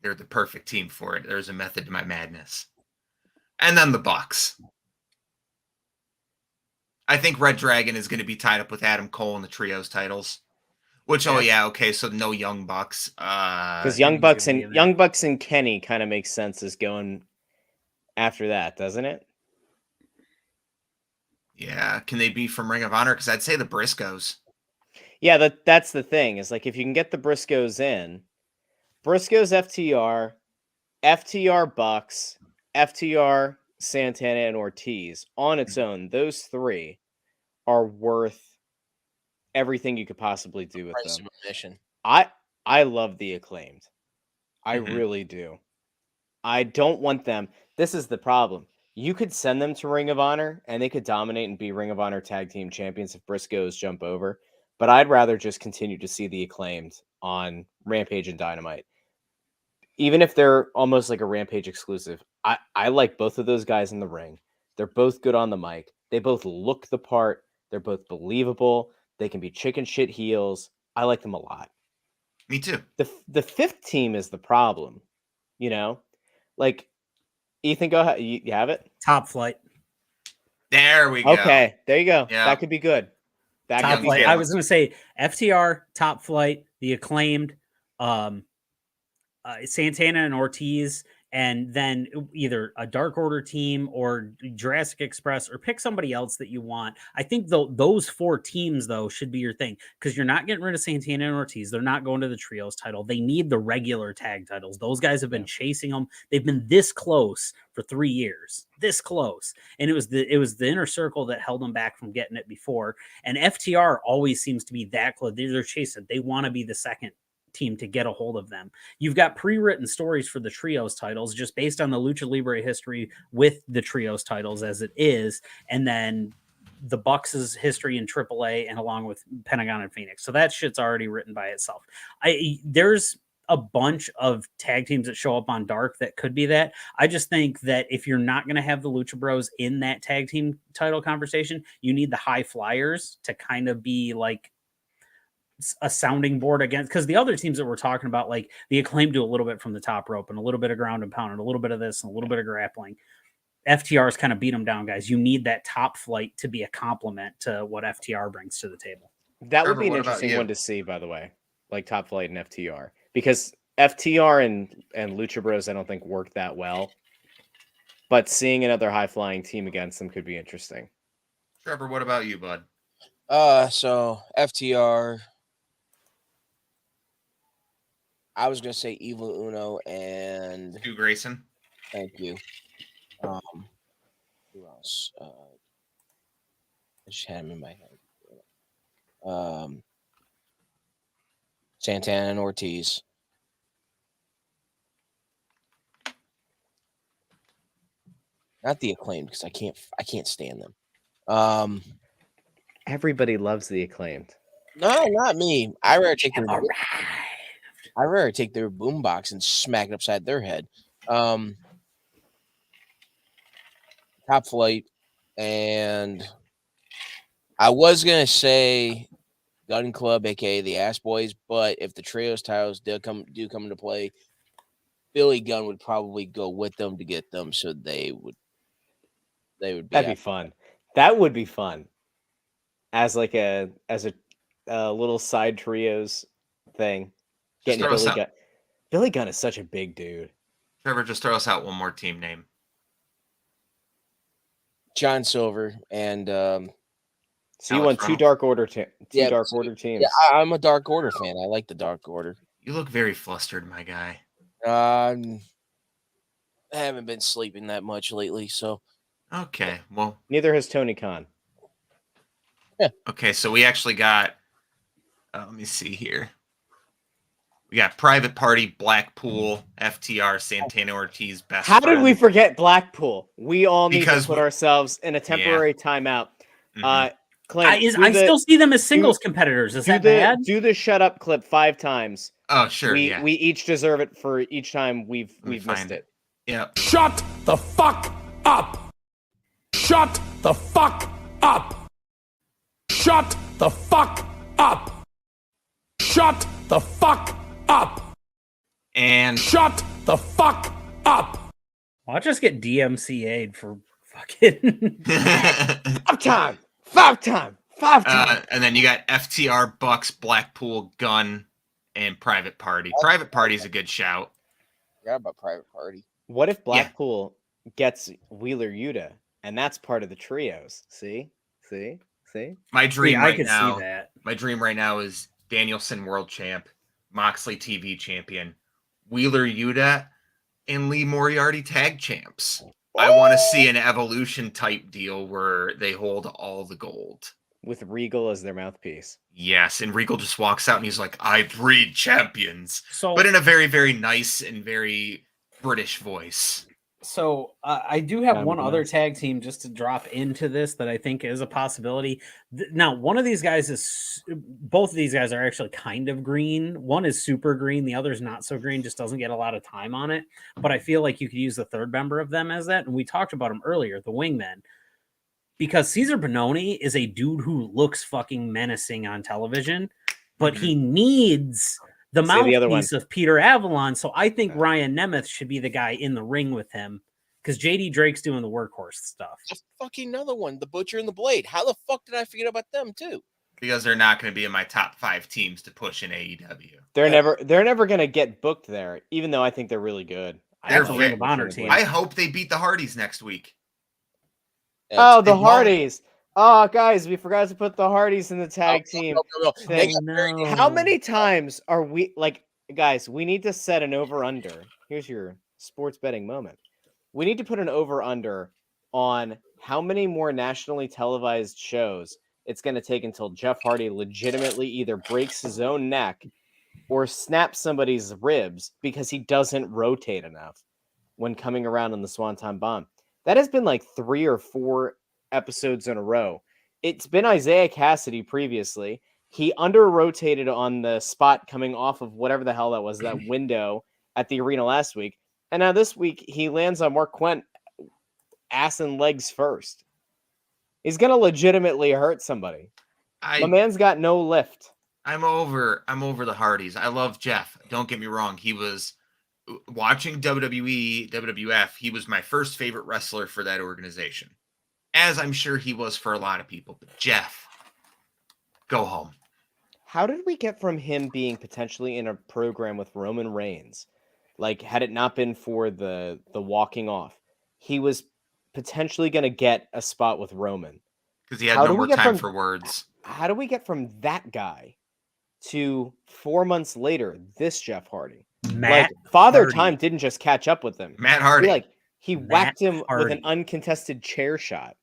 [SPEAKER 3] They're the perfect team for it. There's a method to my madness. And then the Bucks. I think Red Dragon is going to be tied up with Adam Cole in the trios titles. Which, so no Young Bucks.
[SPEAKER 7] Because Young Bucks and Kenny kind of makes sense as going after that, doesn't it?
[SPEAKER 3] Yeah, can they be from Ring of Honor? Because I'd say the Briscoes.
[SPEAKER 7] Yeah, that's the thing. Is like if you can get the Briscoes in, Briscoes FTR Bucks, FTR Santana and Ortiz on its own, those 3 are worth everything you could possibly do with them.
[SPEAKER 5] Mission.
[SPEAKER 7] I love the Acclaimed. I really do. I don't want them. This is the problem. You could send them to Ring of Honor and they could dominate and be Ring of Honor tag team champions if Briscoes jump over. But I'd rather just continue to see the Acclaimed on Rampage and Dynamite. Even if they're almost like a Rampage exclusive, I like both of those guys in the ring. They're both good on the mic. They both look the part. They're both believable. They can be chicken shit heels. I like them a lot.
[SPEAKER 3] Me too.
[SPEAKER 7] The 5th team is the problem. You know? Like, Ethan, go ahead. You have it?
[SPEAKER 4] Top Flight.
[SPEAKER 3] There we go.
[SPEAKER 7] Okay, there you go.
[SPEAKER 3] Yeah.
[SPEAKER 7] That could be good. That
[SPEAKER 4] Top
[SPEAKER 7] could be
[SPEAKER 4] Flight.
[SPEAKER 7] good.
[SPEAKER 4] I was going to say FTR, Top Flight, the Acclaimed, Santana and Ortiz, and then either a Dark Order team or Jurassic Express, or pick somebody else that you want. I think those 4 teams, though, should be your thing, because you're not getting rid of Santana and Ortiz. They're not going to the trios title. They need the regular tag titles. Those guys have been chasing them. They've been this close for 3 years, this close. And it was the Inner Circle that held them back from getting it before. And FTR always seems to be that close. They're chasing. They want to be the second team to get a hold of them. You've got pre-written stories for the trios titles just based on the Lucha Libre history with the trios titles as it is, and then the Bucks' history in AAA and along with Pentagon and Phoenix. So that shit's already written by itself. There's a bunch of tag teams that show up on Dark that could be that. I just think that if you're not going to have the Lucha Bros in that tag team title conversation, you need the High Flyers to kind of be like a sounding board against, because the other teams that we're talking about, like the Acclaim, do a little bit from the top rope and a little bit of ground and pound and a little bit of this and a little bit of grappling. FTR's kind of beat them down, guys. You need that top flight to be a complement to what FTR brings to the table.
[SPEAKER 7] That would
[SPEAKER 3] Trevor,
[SPEAKER 7] be an
[SPEAKER 3] what about
[SPEAKER 7] interesting
[SPEAKER 3] you?
[SPEAKER 7] one to see, by the way, like Top Flight and FTR, because FTR and Lucha Bros I don't think work that well, but seeing another high flying team against them could be interesting.
[SPEAKER 3] Trevor, what about you, bud?
[SPEAKER 5] So FTR. I was gonna say Evil Uno and
[SPEAKER 3] Stu Grayson.
[SPEAKER 5] thank you. Who else? I just had him in my head. Santana and Ortiz. Not the Acclaimed because I can't stand them.
[SPEAKER 7] Everybody loves the Acclaimed.
[SPEAKER 5] No, not me. I rather take their boombox and smack it upside their head. Top Flight, and I was gonna say Gun Club, aka the Ass Boys, but if the trios titles do come into play, Billy Gunn would probably go with them to get them, so they would be.
[SPEAKER 7] That'd be fun. That would be fun. As like a little side trios thing. Getting
[SPEAKER 3] throw us
[SPEAKER 7] Billy
[SPEAKER 3] out.
[SPEAKER 7] Gunn. Billy Gunn is such a big dude.
[SPEAKER 3] Trevor, just throw us out one more team name.
[SPEAKER 5] John Silver and
[SPEAKER 7] So you
[SPEAKER 3] Alex
[SPEAKER 7] want two
[SPEAKER 3] Reynolds.
[SPEAKER 7] Dark Order teams.
[SPEAKER 5] yeah, I'm a Dark Order fan. I like the Dark Order.
[SPEAKER 3] You look very flustered, my guy.
[SPEAKER 5] I haven't been sleeping that much lately, so
[SPEAKER 3] Okay, well,
[SPEAKER 7] Neither has Tony Khan.
[SPEAKER 3] okay, so we actually got, let me see here. We got Private Party, Blackpool, FTR, Santana Ortiz, Best
[SPEAKER 7] How did we
[SPEAKER 3] Friends.
[SPEAKER 7] forget Blackpool? We all need
[SPEAKER 3] Because
[SPEAKER 7] to put
[SPEAKER 3] we-
[SPEAKER 7] ourselves in a temporary timeout.
[SPEAKER 3] Mhm.
[SPEAKER 7] Clint,
[SPEAKER 4] I still see them as singles competitors. Is that bad?
[SPEAKER 7] Do the shut up clip 5 times.
[SPEAKER 3] Oh, sure,
[SPEAKER 7] we
[SPEAKER 3] yeah.
[SPEAKER 7] we each deserve it for each time we've
[SPEAKER 3] me
[SPEAKER 7] missed
[SPEAKER 3] find
[SPEAKER 7] it.
[SPEAKER 3] Yep.
[SPEAKER 1] Shut the fuck up! Shut the fuck up! Shut the fuck up! Shut the fuck up!
[SPEAKER 3] And
[SPEAKER 1] Shut the fuck up!
[SPEAKER 4] Well, I'll just get DMCA'd for fucking.
[SPEAKER 7] Five time.
[SPEAKER 3] and then you got FTR, Bucks, Blackpool, Gun, and Private Party. Private Party is a good shout.
[SPEAKER 5] forgot about Private Party.
[SPEAKER 7] What if Blackpool gets Wheeler Yuta, and that's part of the trios? See?
[SPEAKER 3] My dream
[SPEAKER 4] I
[SPEAKER 3] right
[SPEAKER 4] could
[SPEAKER 3] now.
[SPEAKER 4] see that.
[SPEAKER 3] My dream right now is Danielson World Champ, Moxley TV Champion, Wheeler Yuta, and Lee Moriarty Tag Champs. I want to see an Evolution type deal where they hold all the gold.
[SPEAKER 7] With Regal as their mouthpiece.
[SPEAKER 3] Yes, and Regal just walks out and he's like, "I breed champions,"
[SPEAKER 4] So,
[SPEAKER 3] but in a very, very nice and very British voice.
[SPEAKER 4] So I do have
[SPEAKER 7] That
[SPEAKER 4] one
[SPEAKER 7] would be
[SPEAKER 4] other
[SPEAKER 7] nice.
[SPEAKER 4] tag team just to drop into this that I think is a possibility. Now, one of these guys is both of these guys are actually kind of green. One is super green, the other's not so green, just doesn't get a lot of time on it. But I feel like you could use the third member of them as that. And we talked about him earlier, the wingman. Because Cesar Bononi is a dude who looks fucking menacing on television, but he needs the
[SPEAKER 7] Say the other
[SPEAKER 4] mouthpiece of Peter Avalon. So I think Ryan Nemeth should be the guy in the ring with him because JD Drake's doing the workhorse stuff.
[SPEAKER 5] The fucking another one, the Butcher and the Blade. How the fuck did I forget about them too?
[SPEAKER 3] Because they're not going to be in my top 5 teams to push in AEW.
[SPEAKER 7] They're never gonna get booked there, even though I think they're really good.
[SPEAKER 3] They're
[SPEAKER 4] That's a Ring of Honor
[SPEAKER 7] Butcher
[SPEAKER 4] team.
[SPEAKER 7] and Blade.
[SPEAKER 3] I hope they beat the Hardys next week.
[SPEAKER 7] Oh, the
[SPEAKER 3] They won't.
[SPEAKER 7] Hardys. Oh, guys, we forgot to put the Hardys in the tag team.
[SPEAKER 5] No. They
[SPEAKER 7] thing.
[SPEAKER 5] got
[SPEAKER 7] How many times are we like, guys? We need to set an over under. Here's your sports betting moment. We need to put an over under on how many more nationally televised shows it's going to take until Jeff Hardy legitimately either breaks his own neck or snaps somebody's ribs because he doesn't rotate enough when coming around on the Swanton Bomb. That has been like 3 or 4 episodes in a row. It's been Isaiah Cassidy previously. He under-rotated on the spot coming off of whatever the hell that was, that window at the arena last week. And now this week, he lands on Mark Quent ass and legs first. He's going to legitimately hurt somebody. My man's got no lift.
[SPEAKER 3] I'm over the Hardys. I love Jeff. Don't get me wrong. He was watching WWE, WWF, he was my first favorite wrestler for that organization, as I'm sure he was for a lot of people. But Jeff, go home.
[SPEAKER 7] How did we get from him being potentially in a program with Roman Reigns? Like, had it not been for the walking off, he was potentially going to get a spot with Roman.
[SPEAKER 3] Because he had
[SPEAKER 7] How
[SPEAKER 3] no
[SPEAKER 7] do we
[SPEAKER 3] more
[SPEAKER 7] get
[SPEAKER 3] time
[SPEAKER 7] from-
[SPEAKER 3] for words.
[SPEAKER 7] How do we get from that guy to 4 months later, this Jeff Hardy?
[SPEAKER 4] Matt
[SPEAKER 7] Like, Father
[SPEAKER 4] Hardy.
[SPEAKER 7] Time didn't just catch up with him.
[SPEAKER 3] Matt Hardy.
[SPEAKER 7] He
[SPEAKER 4] Matt
[SPEAKER 7] whacked him with
[SPEAKER 4] Hardy.
[SPEAKER 7] an uncontested chair shot.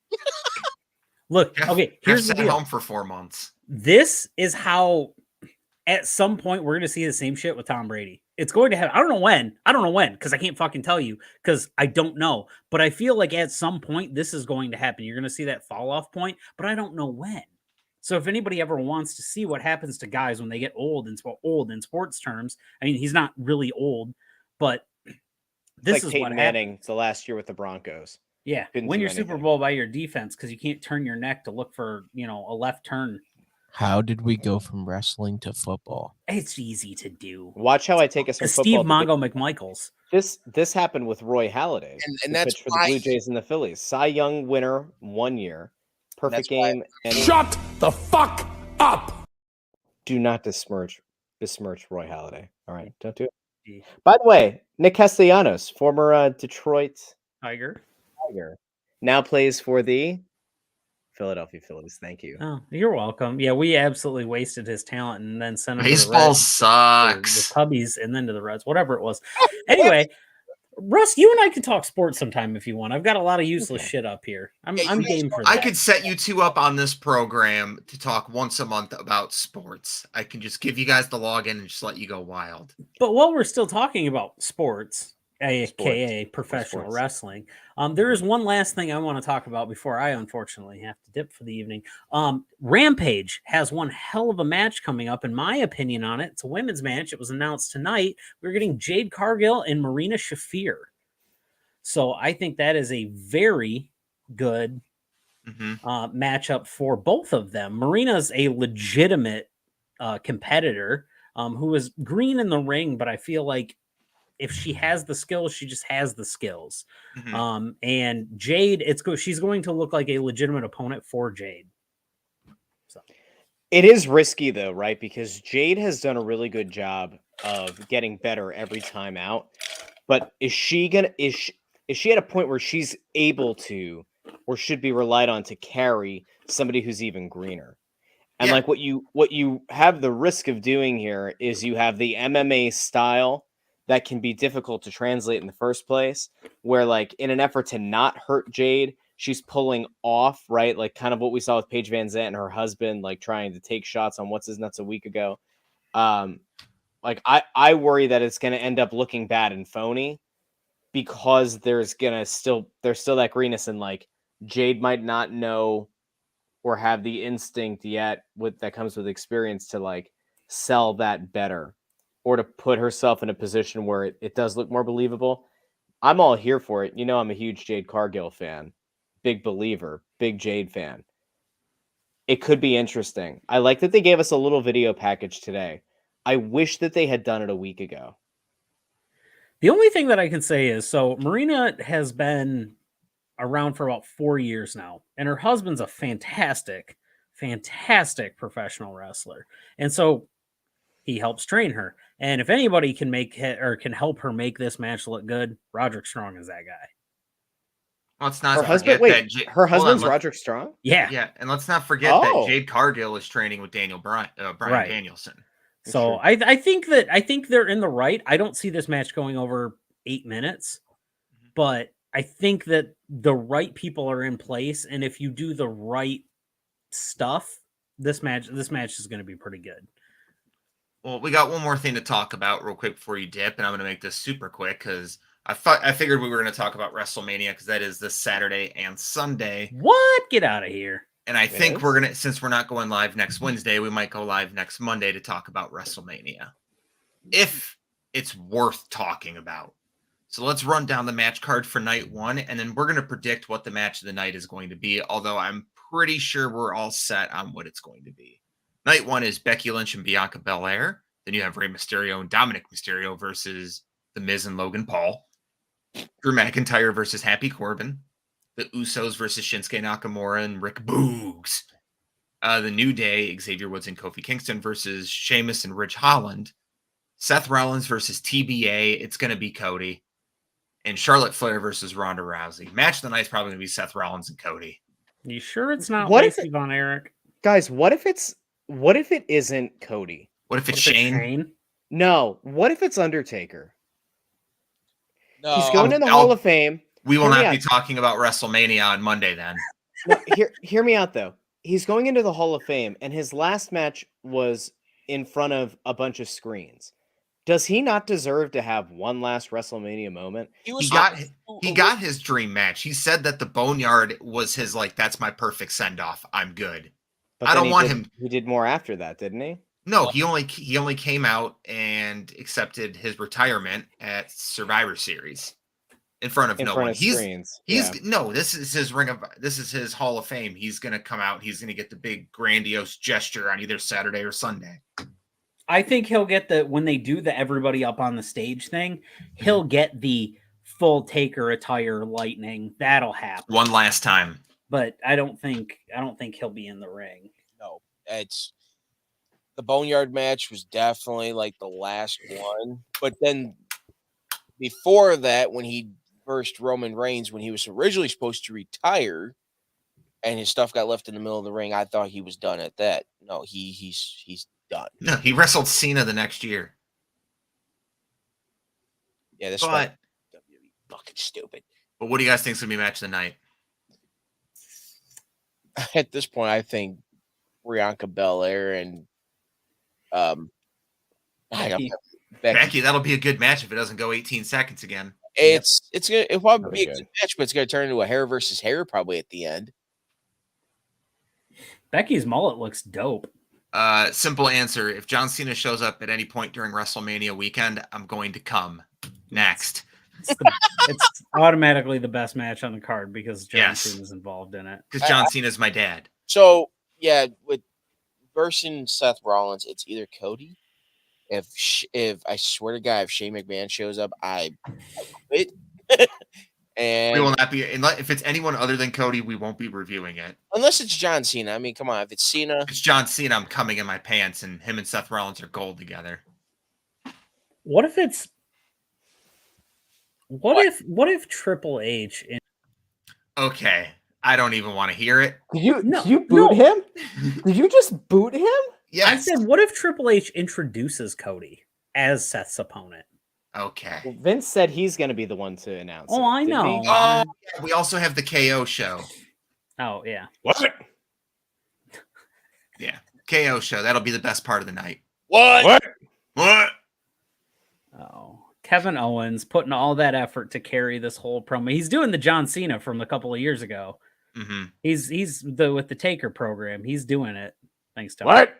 [SPEAKER 4] Look,
[SPEAKER 3] Jeff,
[SPEAKER 4] okay, here's the
[SPEAKER 3] Jeff sat
[SPEAKER 4] deal.
[SPEAKER 3] home for 4 months.
[SPEAKER 4] This is how at some point we're going to see the same shit with Tom Brady. It's going to happen. I don't know when because I can't fucking tell you because I don't know. But I feel like at some point this is going to happen. You're going to see that fall off point, but I don't know when. So if anybody ever wants to see what happens to guys when they get old in sports terms, I mean, he's not really old, but this
[SPEAKER 7] It's like
[SPEAKER 4] is
[SPEAKER 7] Peyton
[SPEAKER 4] what
[SPEAKER 7] Manning
[SPEAKER 4] happened.
[SPEAKER 7] the last year with the Broncos.
[SPEAKER 4] Yeah,
[SPEAKER 7] Couldn't
[SPEAKER 4] win
[SPEAKER 7] do
[SPEAKER 4] your Super
[SPEAKER 7] anything.
[SPEAKER 4] Bowl by your defense because you can't turn your neck to look for, a left turn.
[SPEAKER 5] How did we go from wrestling to football?
[SPEAKER 4] It's easy to do.
[SPEAKER 7] Watch how I take us from
[SPEAKER 4] Steve
[SPEAKER 7] football.
[SPEAKER 4] Mongo McMichaels.
[SPEAKER 7] This happened with Roy Halladay,
[SPEAKER 5] And
[SPEAKER 7] who
[SPEAKER 5] that's
[SPEAKER 7] pitched for the
[SPEAKER 5] why-
[SPEAKER 7] Blue Jays and the Phillies. Cy Young winner 1 year, perfect
[SPEAKER 5] That's why-
[SPEAKER 7] game, and
[SPEAKER 6] Shut the fuck up!
[SPEAKER 7] do not besmirch Roy Halladay. All right, don't do it.
[SPEAKER 4] Yeah.
[SPEAKER 7] By the way, Nick Castellanos, former Detroit
[SPEAKER 4] Tiger.
[SPEAKER 7] Tiger, now plays for the Philadelphia Phillies. Thank you.
[SPEAKER 4] Oh, you're welcome. Yeah, we absolutely wasted his talent and then sent him to the
[SPEAKER 3] Baseball
[SPEAKER 4] Reds,
[SPEAKER 3] sucks.
[SPEAKER 4] the Cubbies, and then to the Reds, whatever it was. Anyway, Russ, you and I can talk sports sometime if you want. I've got a lot of useless shit up here. I'm game for that.
[SPEAKER 3] I could set you two up on this program to talk once a month about sports. I can just give you guys the login and just let you go wild.
[SPEAKER 4] But while we're still talking about sports, aka professional
[SPEAKER 7] Sports.
[SPEAKER 4] wrestling, there is one last thing I want to talk about before I unfortunately have to dip for the evening. Rampage has one hell of a match coming up, in my opinion, on it. It's a women's match. It was announced tonight. We're getting Jade Cargill and Marina Shafir. So I think that is a very good matchup for both of them. Marina's a legitimate competitor who is green in the ring, but I feel like if she has the skills, she just has the skills. And Jade, she's going to look like a legitimate opponent for Jade. So
[SPEAKER 7] It is risky though, right? Because Jade has done a really good job of getting better every time out. But is she at a point where she's able to or should be relied on to carry somebody who's even greener? And
[SPEAKER 3] Yeah.
[SPEAKER 7] like what you have the risk of doing here is you have the MMA style that can be difficult to translate in the first place, where like in an effort to not hurt Jade, she's pulling off, right? Like kind of what we saw with Paige Van Zandt and her husband, like trying to take shots on What's His Nuts a week ago. Like I worry that it's going to end up looking bad and phony because there's still that greenness, and like Jade might not know or have the instinct yet that comes with experience to like sell that better or to put herself in a position where it does look more believable. I'm all here for it. You know, I'm a huge Jade Cargill fan, big believer, big Jade fan. It could be interesting. I like that they gave us a little video package today. I wish that they had done it a week ago.
[SPEAKER 4] the only thing that I can say is, so Marina has been around for about 4 years now, and her husband's a fantastic professional wrestler. And so he helps train her. And if anybody can can help her make this match look good, Roderick Strong is that guy.
[SPEAKER 3] Let's not
[SPEAKER 7] Her husband,
[SPEAKER 3] forget that.
[SPEAKER 7] her
[SPEAKER 3] Hold on,
[SPEAKER 7] husband's
[SPEAKER 3] let's-
[SPEAKER 7] Roderick Strong?
[SPEAKER 4] Yeah.
[SPEAKER 3] Yeah, and let's not forget that Jade Cargill is training with Brian
[SPEAKER 4] Right.
[SPEAKER 3] Danielson.
[SPEAKER 4] So I think they're in the right. I don't see this match going over 8 minutes, but I think that the right people are in place, and if you do the right stuff, this match is going to be pretty good.
[SPEAKER 3] Well, we got one more thing to talk about real quick before you dip, and I'm going to make this super quick because I figured we were going to talk about WrestleMania because that is this Saturday and Sunday.
[SPEAKER 4] What? Get out of here.
[SPEAKER 3] And I think we're going to, since we're not going live next Wednesday, we might go live next Monday to talk about WrestleMania, if it's worth talking about. So let's run down the match card for night one, and then we're going to predict what the match of the night is going to be, although I'm pretty sure we're all set on what it's going to be. Night one is Becky Lynch and Bianca Belair. Then you have Rey Mysterio and Dominic Mysterio versus the The Miz and Logan Paul. Drew McIntyre versus Happy Corbin. The Usos versus Shinsuke Nakamura and Rick Boogs. The New Day, Xavier Woods and Kofi Kingston versus Sheamus and Ridge Holland. Seth Rollins versus TBA. It's going to be Cody. And Charlotte Flair versus Ronda Rousey. Match of the night is probably going to be Seth Rollins and Cody.
[SPEAKER 4] You sure it's not
[SPEAKER 7] What if
[SPEAKER 4] Lacey Von Erich?
[SPEAKER 7] Guys, what if it isn't Cody?
[SPEAKER 3] What if it's
[SPEAKER 4] What if it's
[SPEAKER 3] Shane?
[SPEAKER 7] No. What if it's Undertaker?
[SPEAKER 5] No,
[SPEAKER 7] He's going in the
[SPEAKER 3] I'll-
[SPEAKER 7] Hall of Fame.
[SPEAKER 3] We will
[SPEAKER 7] Hear me
[SPEAKER 3] not be
[SPEAKER 7] out.
[SPEAKER 3] talking about WrestleMania on Monday then.
[SPEAKER 7] No, hear me out though. He's going into the Hall of Fame, and his last match was in front of a bunch of screens. Does he not deserve to have one last WrestleMania moment?
[SPEAKER 3] He got his dream match. He said that the Boneyard was his, like, that's my perfect send-off. I'm good.
[SPEAKER 7] But
[SPEAKER 3] I
[SPEAKER 7] then
[SPEAKER 3] don't want him.
[SPEAKER 7] He did more after that, didn't he?
[SPEAKER 3] No, he only came out and accepted his retirement at Survivor Series in front of
[SPEAKER 7] In
[SPEAKER 3] no
[SPEAKER 7] front
[SPEAKER 3] one.
[SPEAKER 7] of screens.
[SPEAKER 3] He's
[SPEAKER 7] Yeah.
[SPEAKER 3] no. This is his Hall of Fame. He's gonna come out. He's gonna get the big grandiose gesture on either Saturday or Sunday.
[SPEAKER 4] I think he'll get when they do the everybody up on the stage thing, he'll get the full Taker attire lightning. That'll happen.
[SPEAKER 3] One last time.
[SPEAKER 4] But I don't think he'll be in the ring.
[SPEAKER 5] No, it's the Boneyard match was definitely like the last one. But then before that, when he versed Roman Reigns, when he was originally supposed to retire, and his stuff got left in the middle of the ring, I thought he was done at that. No, he's done.
[SPEAKER 3] No, he wrestled Cena the next year.
[SPEAKER 5] Yeah, this
[SPEAKER 3] But
[SPEAKER 5] WWE fucking stupid.
[SPEAKER 3] what do you guys think is gonna be match of the night?
[SPEAKER 5] At this point, I think Bianca Belair and I don't know,
[SPEAKER 3] Becky, that'll be a good match if it doesn't go 18 seconds again.
[SPEAKER 5] It'll probably
[SPEAKER 7] That'd
[SPEAKER 5] be
[SPEAKER 7] be
[SPEAKER 5] a
[SPEAKER 7] good.
[SPEAKER 5] good match, but it's gonna turn into a hair versus hair probably at the end.
[SPEAKER 4] Becky's mullet looks dope.
[SPEAKER 3] Simple answer. If John Cena shows up at any point during WrestleMania weekend, I'm going to come. Next.
[SPEAKER 4] It's automatically the best match on the card because John
[SPEAKER 3] Yes.
[SPEAKER 4] Cena's involved in it.
[SPEAKER 3] Because John Cena's my dad.
[SPEAKER 5] So yeah, with versus Seth Rollins, it's either Cody. If I swear to God, if Shane McMahon shows up, I quit. And
[SPEAKER 3] We will not be, if it's anyone other than Cody, we won't be reviewing it.
[SPEAKER 5] unless it's John Cena, I mean, come on, if it's Cena,
[SPEAKER 3] If it's John Cena, I'm coming in my pants, and him and Seth Rollins are gold together.
[SPEAKER 4] What if it's what if Triple H
[SPEAKER 3] Okay. I don't even want to hear it.
[SPEAKER 7] Did you
[SPEAKER 4] No,
[SPEAKER 7] boot
[SPEAKER 4] no.
[SPEAKER 7] him? Did you just boot him?
[SPEAKER 3] Yes.
[SPEAKER 4] I said, what if Triple H introduces Cody as Seth's opponent?
[SPEAKER 3] Okay.
[SPEAKER 7] Well, Vince said he's going to be the one to announce.
[SPEAKER 4] Oh,
[SPEAKER 7] it,
[SPEAKER 4] I
[SPEAKER 7] didn't
[SPEAKER 4] know.
[SPEAKER 7] he?
[SPEAKER 3] Oh, yeah, we also have the KO show.
[SPEAKER 4] Oh yeah.
[SPEAKER 7] What?
[SPEAKER 3] Yeah. KO show. That'll be the best part of the night.
[SPEAKER 5] what?
[SPEAKER 3] What?
[SPEAKER 4] Oh, Kevin Owens putting all that effort to carry this whole promo. He's doing the John Cena from a couple of years ago.
[SPEAKER 3] Mm-hmm.
[SPEAKER 4] He's with the Taker program. He's doing it. Thanks, Tony.
[SPEAKER 7] What?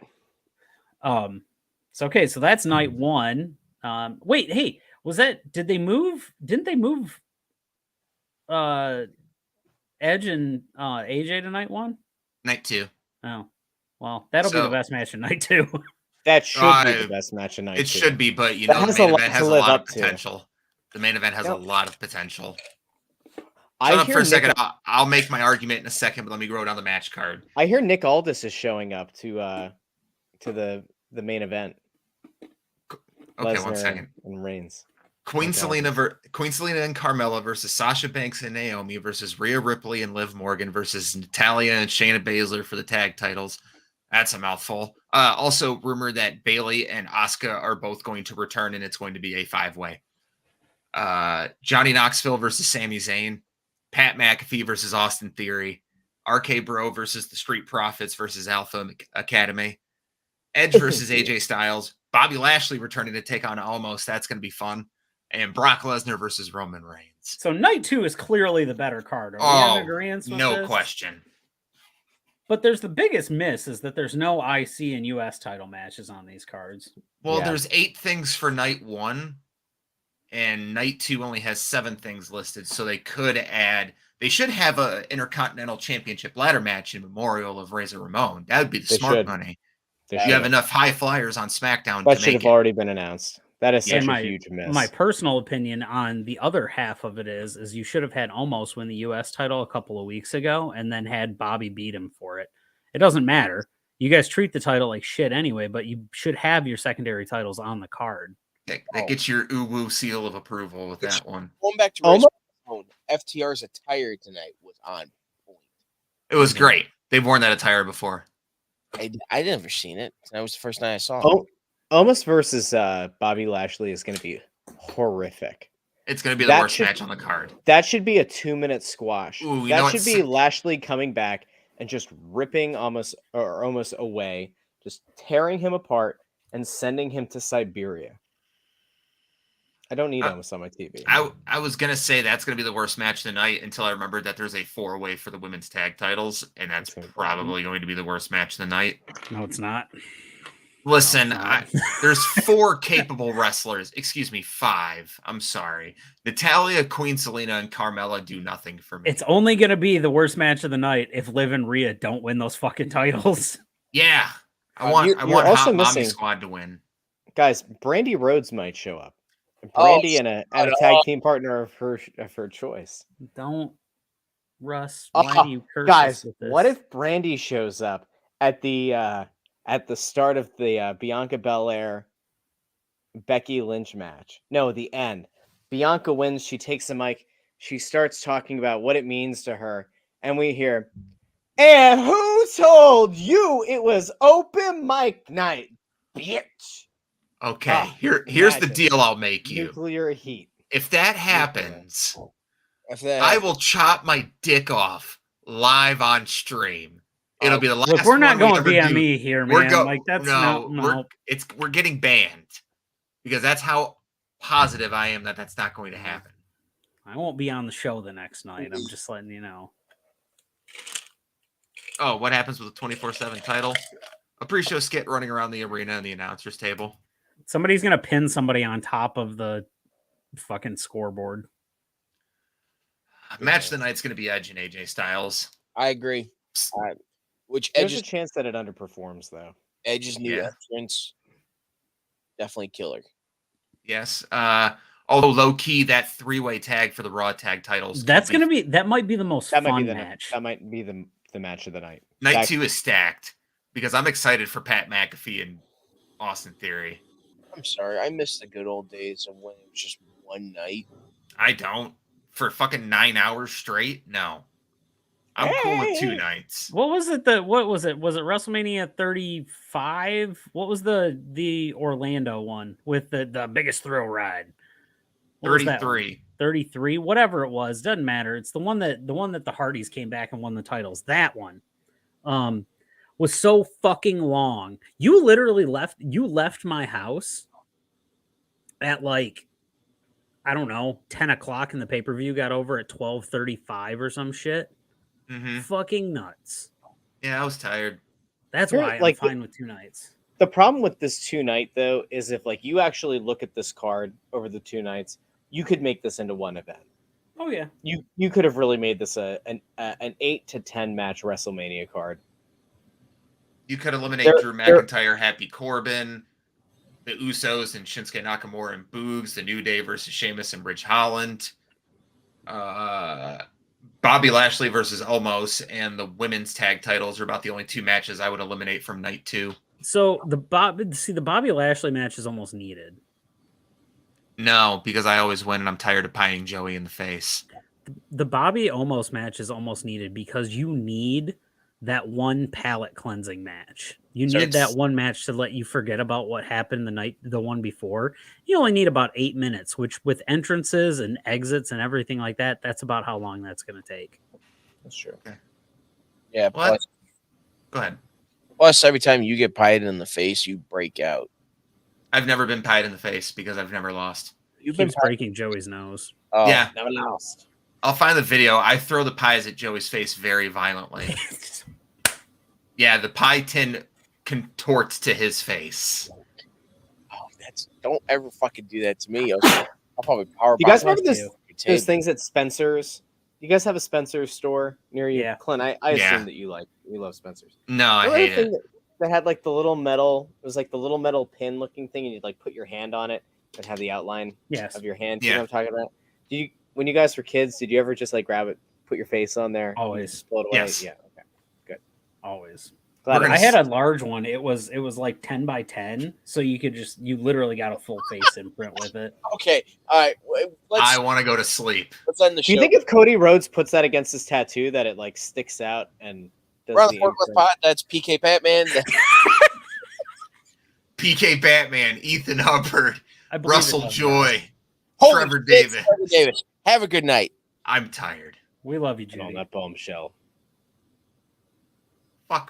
[SPEAKER 4] So okay, so that's night one. Wait, hey, didn't they move Edge and AJ to night one?
[SPEAKER 3] Night two.
[SPEAKER 4] Oh. Well, that'll be the
[SPEAKER 3] So-
[SPEAKER 4] best match in night two.
[SPEAKER 7] That should be the
[SPEAKER 3] Uh,
[SPEAKER 7] best match of night.
[SPEAKER 3] It
[SPEAKER 7] two.
[SPEAKER 3] should be, but you
[SPEAKER 7] That
[SPEAKER 3] know, the
[SPEAKER 7] has a
[SPEAKER 3] main
[SPEAKER 7] lot
[SPEAKER 3] event
[SPEAKER 7] to
[SPEAKER 3] has a
[SPEAKER 7] live
[SPEAKER 3] lot
[SPEAKER 7] up
[SPEAKER 3] of
[SPEAKER 7] to.
[SPEAKER 3] potential. The main event has a
[SPEAKER 7] Yep.
[SPEAKER 3] lot of potential.
[SPEAKER 7] I
[SPEAKER 3] Shut up
[SPEAKER 7] hear
[SPEAKER 3] for a
[SPEAKER 7] Nick,
[SPEAKER 3] second. I'll make my argument in a second, but let me go down the match card.
[SPEAKER 7] I hear Nick Aldis is showing up to the main event.
[SPEAKER 3] Okay,
[SPEAKER 7] Lesnar
[SPEAKER 3] one second.
[SPEAKER 7] and Reigns.
[SPEAKER 3] Queen
[SPEAKER 7] Okay.
[SPEAKER 3] Selena and Carmella versus Sasha Banks and Naomi versus Rhea Ripley and Liv Morgan versus Natalia and Shayna Baszler for the tag titles. That's a mouthful. Also, rumored that Bayley and Asuka are both going to return, and it's going to be a 5-way. Johnny Knoxville versus Sami Zayn, Pat McAfee versus Austin Theory, RK Bro versus the Street Profits versus Alpha Academy, Edge versus AJ Styles, Bobby Lashley returning to take on Almost. That's going to be fun. And Brock Lesnar versus Roman Reigns.
[SPEAKER 4] So night two is clearly the better card. Are we in agreement with
[SPEAKER 3] no
[SPEAKER 4] this?
[SPEAKER 3] question.
[SPEAKER 4] But there's the biggest miss is that there's no IC and US title matches on these cards.
[SPEAKER 3] Well,
[SPEAKER 7] Yeah.
[SPEAKER 3] there's 8 things for night 1, and night 2 only has 7 things listed. So they should have a Intercontinental Championship ladder match in memorial of Razor Ramon. That would be the
[SPEAKER 7] They
[SPEAKER 3] smart
[SPEAKER 7] should.
[SPEAKER 3] money.
[SPEAKER 7] They
[SPEAKER 3] You
[SPEAKER 7] should
[SPEAKER 3] have enough high flyers on SmackDown
[SPEAKER 7] That
[SPEAKER 3] to
[SPEAKER 7] should
[SPEAKER 3] make
[SPEAKER 7] have already been announced. That is
[SPEAKER 3] Yeah,
[SPEAKER 7] such
[SPEAKER 4] And
[SPEAKER 7] a huge miss.
[SPEAKER 4] my personal opinion on the other half of it is you should have had Almost win the U.S. title a couple of weeks ago and then had Bobby beat him for it. It doesn't matter. You guys treat the title like shit anyway, but you should have your secondary titles on the card.
[SPEAKER 3] that gets your uwu seal of approval with that one.
[SPEAKER 5] Going back to
[SPEAKER 7] Almost-
[SPEAKER 5] FTR's attire tonight was on point.
[SPEAKER 3] It was great. They've worn that attire before.
[SPEAKER 5] I never seen it. That was the first night I saw it.
[SPEAKER 7] Oh, Almost versus Bobby Lashley is going to be horrific.
[SPEAKER 3] It's going to be the
[SPEAKER 7] That
[SPEAKER 3] worst
[SPEAKER 7] should-
[SPEAKER 3] match on the card.
[SPEAKER 7] That should be a 2-minute squash.
[SPEAKER 3] Ooh, you know
[SPEAKER 7] that
[SPEAKER 3] what?
[SPEAKER 7] should be Lashley coming back and just ripping almost away, just tearing him apart and sending him to Siberia. I don't need Almost on my TV.
[SPEAKER 3] I was going to say that's going to be the worst match tonight until I remembered that there's a 4-way for the women's tag titles, and that's probably going to be the worst match of the night.
[SPEAKER 4] No, it's not.
[SPEAKER 3] Listen,
[SPEAKER 4] No, it's
[SPEAKER 3] there's 4 capable wrestlers. Excuse me, 5. I'm sorry. Natalia, Queen Selena, and Carmella do nothing for me.
[SPEAKER 4] It's only going to be the worst match of the night if Liv and Rhea don't win those fucking titles.
[SPEAKER 3] Yeah. I want
[SPEAKER 7] you're
[SPEAKER 3] Hot
[SPEAKER 7] also
[SPEAKER 3] Mommy
[SPEAKER 7] missing-
[SPEAKER 3] Squad to win.
[SPEAKER 7] Guys, Brandy Rhodes might show up. Brandy and a tag team partner of her choice.
[SPEAKER 4] Don't, Russ. Why do you curse
[SPEAKER 7] Guys,
[SPEAKER 4] us with this?
[SPEAKER 7] what if Brandy shows up at the start of the Bianca Belair Becky Lynch match? No, the end. Bianca wins. She takes the mic. She starts talking about what it means to her, and we hear, "And who told you it was open mic night, bitch?"
[SPEAKER 3] Okay, here's the
[SPEAKER 7] imagine.
[SPEAKER 3] deal I'll make you.
[SPEAKER 7] Nuclear heat.
[SPEAKER 3] If that happens,
[SPEAKER 5] After that,
[SPEAKER 3] I will chop my dick off live on stream. It'll be the last.
[SPEAKER 4] Look, we're not
[SPEAKER 3] one we
[SPEAKER 4] going
[SPEAKER 3] ever do.
[SPEAKER 4] BME here,
[SPEAKER 3] We're
[SPEAKER 4] man. Like that's no.
[SPEAKER 3] we're getting banned because that's how positive I am that that's not going to happen.
[SPEAKER 4] I won't be on the show the next night. I'm just letting you know.
[SPEAKER 3] Oh, what happens with a 24/7 title? A pre-show skit running around the arena and the announcers table.
[SPEAKER 4] Somebody's gonna pin somebody on top of the fucking scoreboard.
[SPEAKER 3] Match of the night's going to be Edge and AJ Styles.
[SPEAKER 5] I agree. Which
[SPEAKER 7] There's a chance that it underperforms, though.
[SPEAKER 5] Edge's new
[SPEAKER 3] Yeah.
[SPEAKER 5] entrance definitely killer.
[SPEAKER 3] Yes. Although low key, that 3-way tag for the Raw tag titles.
[SPEAKER 4] That might be the most
[SPEAKER 7] That might
[SPEAKER 4] fun
[SPEAKER 7] be the
[SPEAKER 4] match.
[SPEAKER 7] That might be the match of the night.
[SPEAKER 3] Night 2 is stacked because I'm excited for Pat McAfee and Austin Theory.
[SPEAKER 5] I'm sorry, I missed the good old days of when it was just one night.
[SPEAKER 3] I don't. For fucking 9 hours straight? No. I'm cool with 2 nights.
[SPEAKER 4] What was it? What was it? Was it WrestleMania 35? What was the Orlando one with the biggest thrill ride? What was that one?
[SPEAKER 3] 33.
[SPEAKER 4] 33, whatever it was, doesn't matter. It's the one that the Hardys came back and won the titles. That one was so fucking long. You literally left my house at like, I don't know, 10 o'clock, and the pay-per-view got over at 12:35 or some shit.
[SPEAKER 3] Mm-hmm.
[SPEAKER 4] Fucking nuts.
[SPEAKER 3] Yeah, I was tired.
[SPEAKER 4] That's
[SPEAKER 7] Sure,
[SPEAKER 4] why I'm
[SPEAKER 7] like,
[SPEAKER 4] fine with 2 nights.
[SPEAKER 7] The problem with this 2 night though is if like you actually look at this card over the 2 nights, you could make this into one event.
[SPEAKER 4] Oh yeah.
[SPEAKER 7] You could have really made this an 8 to 10 match WrestleMania card.
[SPEAKER 3] You could eliminate
[SPEAKER 7] There-
[SPEAKER 3] Drew McIntyre, Happy Corbin, the Usos and Shinsuke Nakamura and Boogs, the New Day versus Sheamus and Ridge Holland, Bobby Lashley versus Omos, and the women's tag titles are about the only 2 matches I would eliminate from night 2.
[SPEAKER 4] So the Bobby Lashley match is almost needed.
[SPEAKER 3] No, because I always win and I'm tired of pining Joey in the face.
[SPEAKER 4] The Bobby Omos match is almost needed because you need that one palate cleansing match. You
[SPEAKER 3] So
[SPEAKER 4] need that
[SPEAKER 3] it's-
[SPEAKER 4] one match to let you forget about what happened the one before. You only need about 8 minutes, which with entrances and exits and everything like that, that's about how long that's going to take.
[SPEAKER 7] That's true.
[SPEAKER 5] Yeah,
[SPEAKER 3] What? Go ahead.
[SPEAKER 5] plus every time you get pied in the face, you break out.
[SPEAKER 3] I've never been pied in the face because I've never lost.
[SPEAKER 5] You've
[SPEAKER 4] Keeps breaking Joey's nose.
[SPEAKER 5] Oh,
[SPEAKER 3] Yeah,
[SPEAKER 7] Never lost.
[SPEAKER 3] I'll find the video. I throw the pies at Joey's face very violently. Yeah, the pie tin contorts to his face.
[SPEAKER 5] don't ever fucking do that to me. I'll probably power.
[SPEAKER 7] You guys
[SPEAKER 5] bomb
[SPEAKER 7] remember
[SPEAKER 5] you.
[SPEAKER 7] those things at Spencer's? You guys have a Spencer's store near you?
[SPEAKER 4] Yeah.
[SPEAKER 7] Clint, I
[SPEAKER 3] Yeah.
[SPEAKER 7] assume that you love Spencer's.
[SPEAKER 3] No, I
[SPEAKER 7] Remember
[SPEAKER 3] hate
[SPEAKER 7] the
[SPEAKER 3] it.
[SPEAKER 7] thing that had like the little metal, it was like the little metal pin looking thing, and you'd like put your hand on it, that have the outline
[SPEAKER 4] Yes.
[SPEAKER 7] of your hand.
[SPEAKER 3] Yeah.
[SPEAKER 7] You know what I'm talking about? When you guys were kids, did you ever just like grab it, put your face on there, and
[SPEAKER 4] Always.
[SPEAKER 7] just blow it away?
[SPEAKER 3] Yes.
[SPEAKER 7] Yeah. Okay.
[SPEAKER 4] Always.
[SPEAKER 7] Glad
[SPEAKER 3] We're
[SPEAKER 4] I
[SPEAKER 3] gonna
[SPEAKER 4] had a large one. It was like 10 by 10, so you literally got a full face imprint with it.
[SPEAKER 5] Okay, all right.
[SPEAKER 3] I
[SPEAKER 5] Let's
[SPEAKER 3] want to go to sleep.
[SPEAKER 5] end the
[SPEAKER 7] Do you
[SPEAKER 5] show.
[SPEAKER 7] think if Cody Rhodes puts that against his tattoo, that it like sticks out and does
[SPEAKER 5] We're on
[SPEAKER 7] the
[SPEAKER 5] the Forklift
[SPEAKER 7] imprint?
[SPEAKER 5] Pod. That's PK Batman.
[SPEAKER 3] PK Batman, Ethan Hubbard,
[SPEAKER 4] I believe it
[SPEAKER 3] Russell
[SPEAKER 4] does,
[SPEAKER 3] Joy,
[SPEAKER 4] guys.
[SPEAKER 5] Holy
[SPEAKER 3] Trevor
[SPEAKER 5] shit,
[SPEAKER 3] Davis.
[SPEAKER 5] Trevor Davis. Have a good night.
[SPEAKER 3] I'm tired.
[SPEAKER 4] We love you,
[SPEAKER 7] And on
[SPEAKER 4] Judy.
[SPEAKER 7] that bombshell.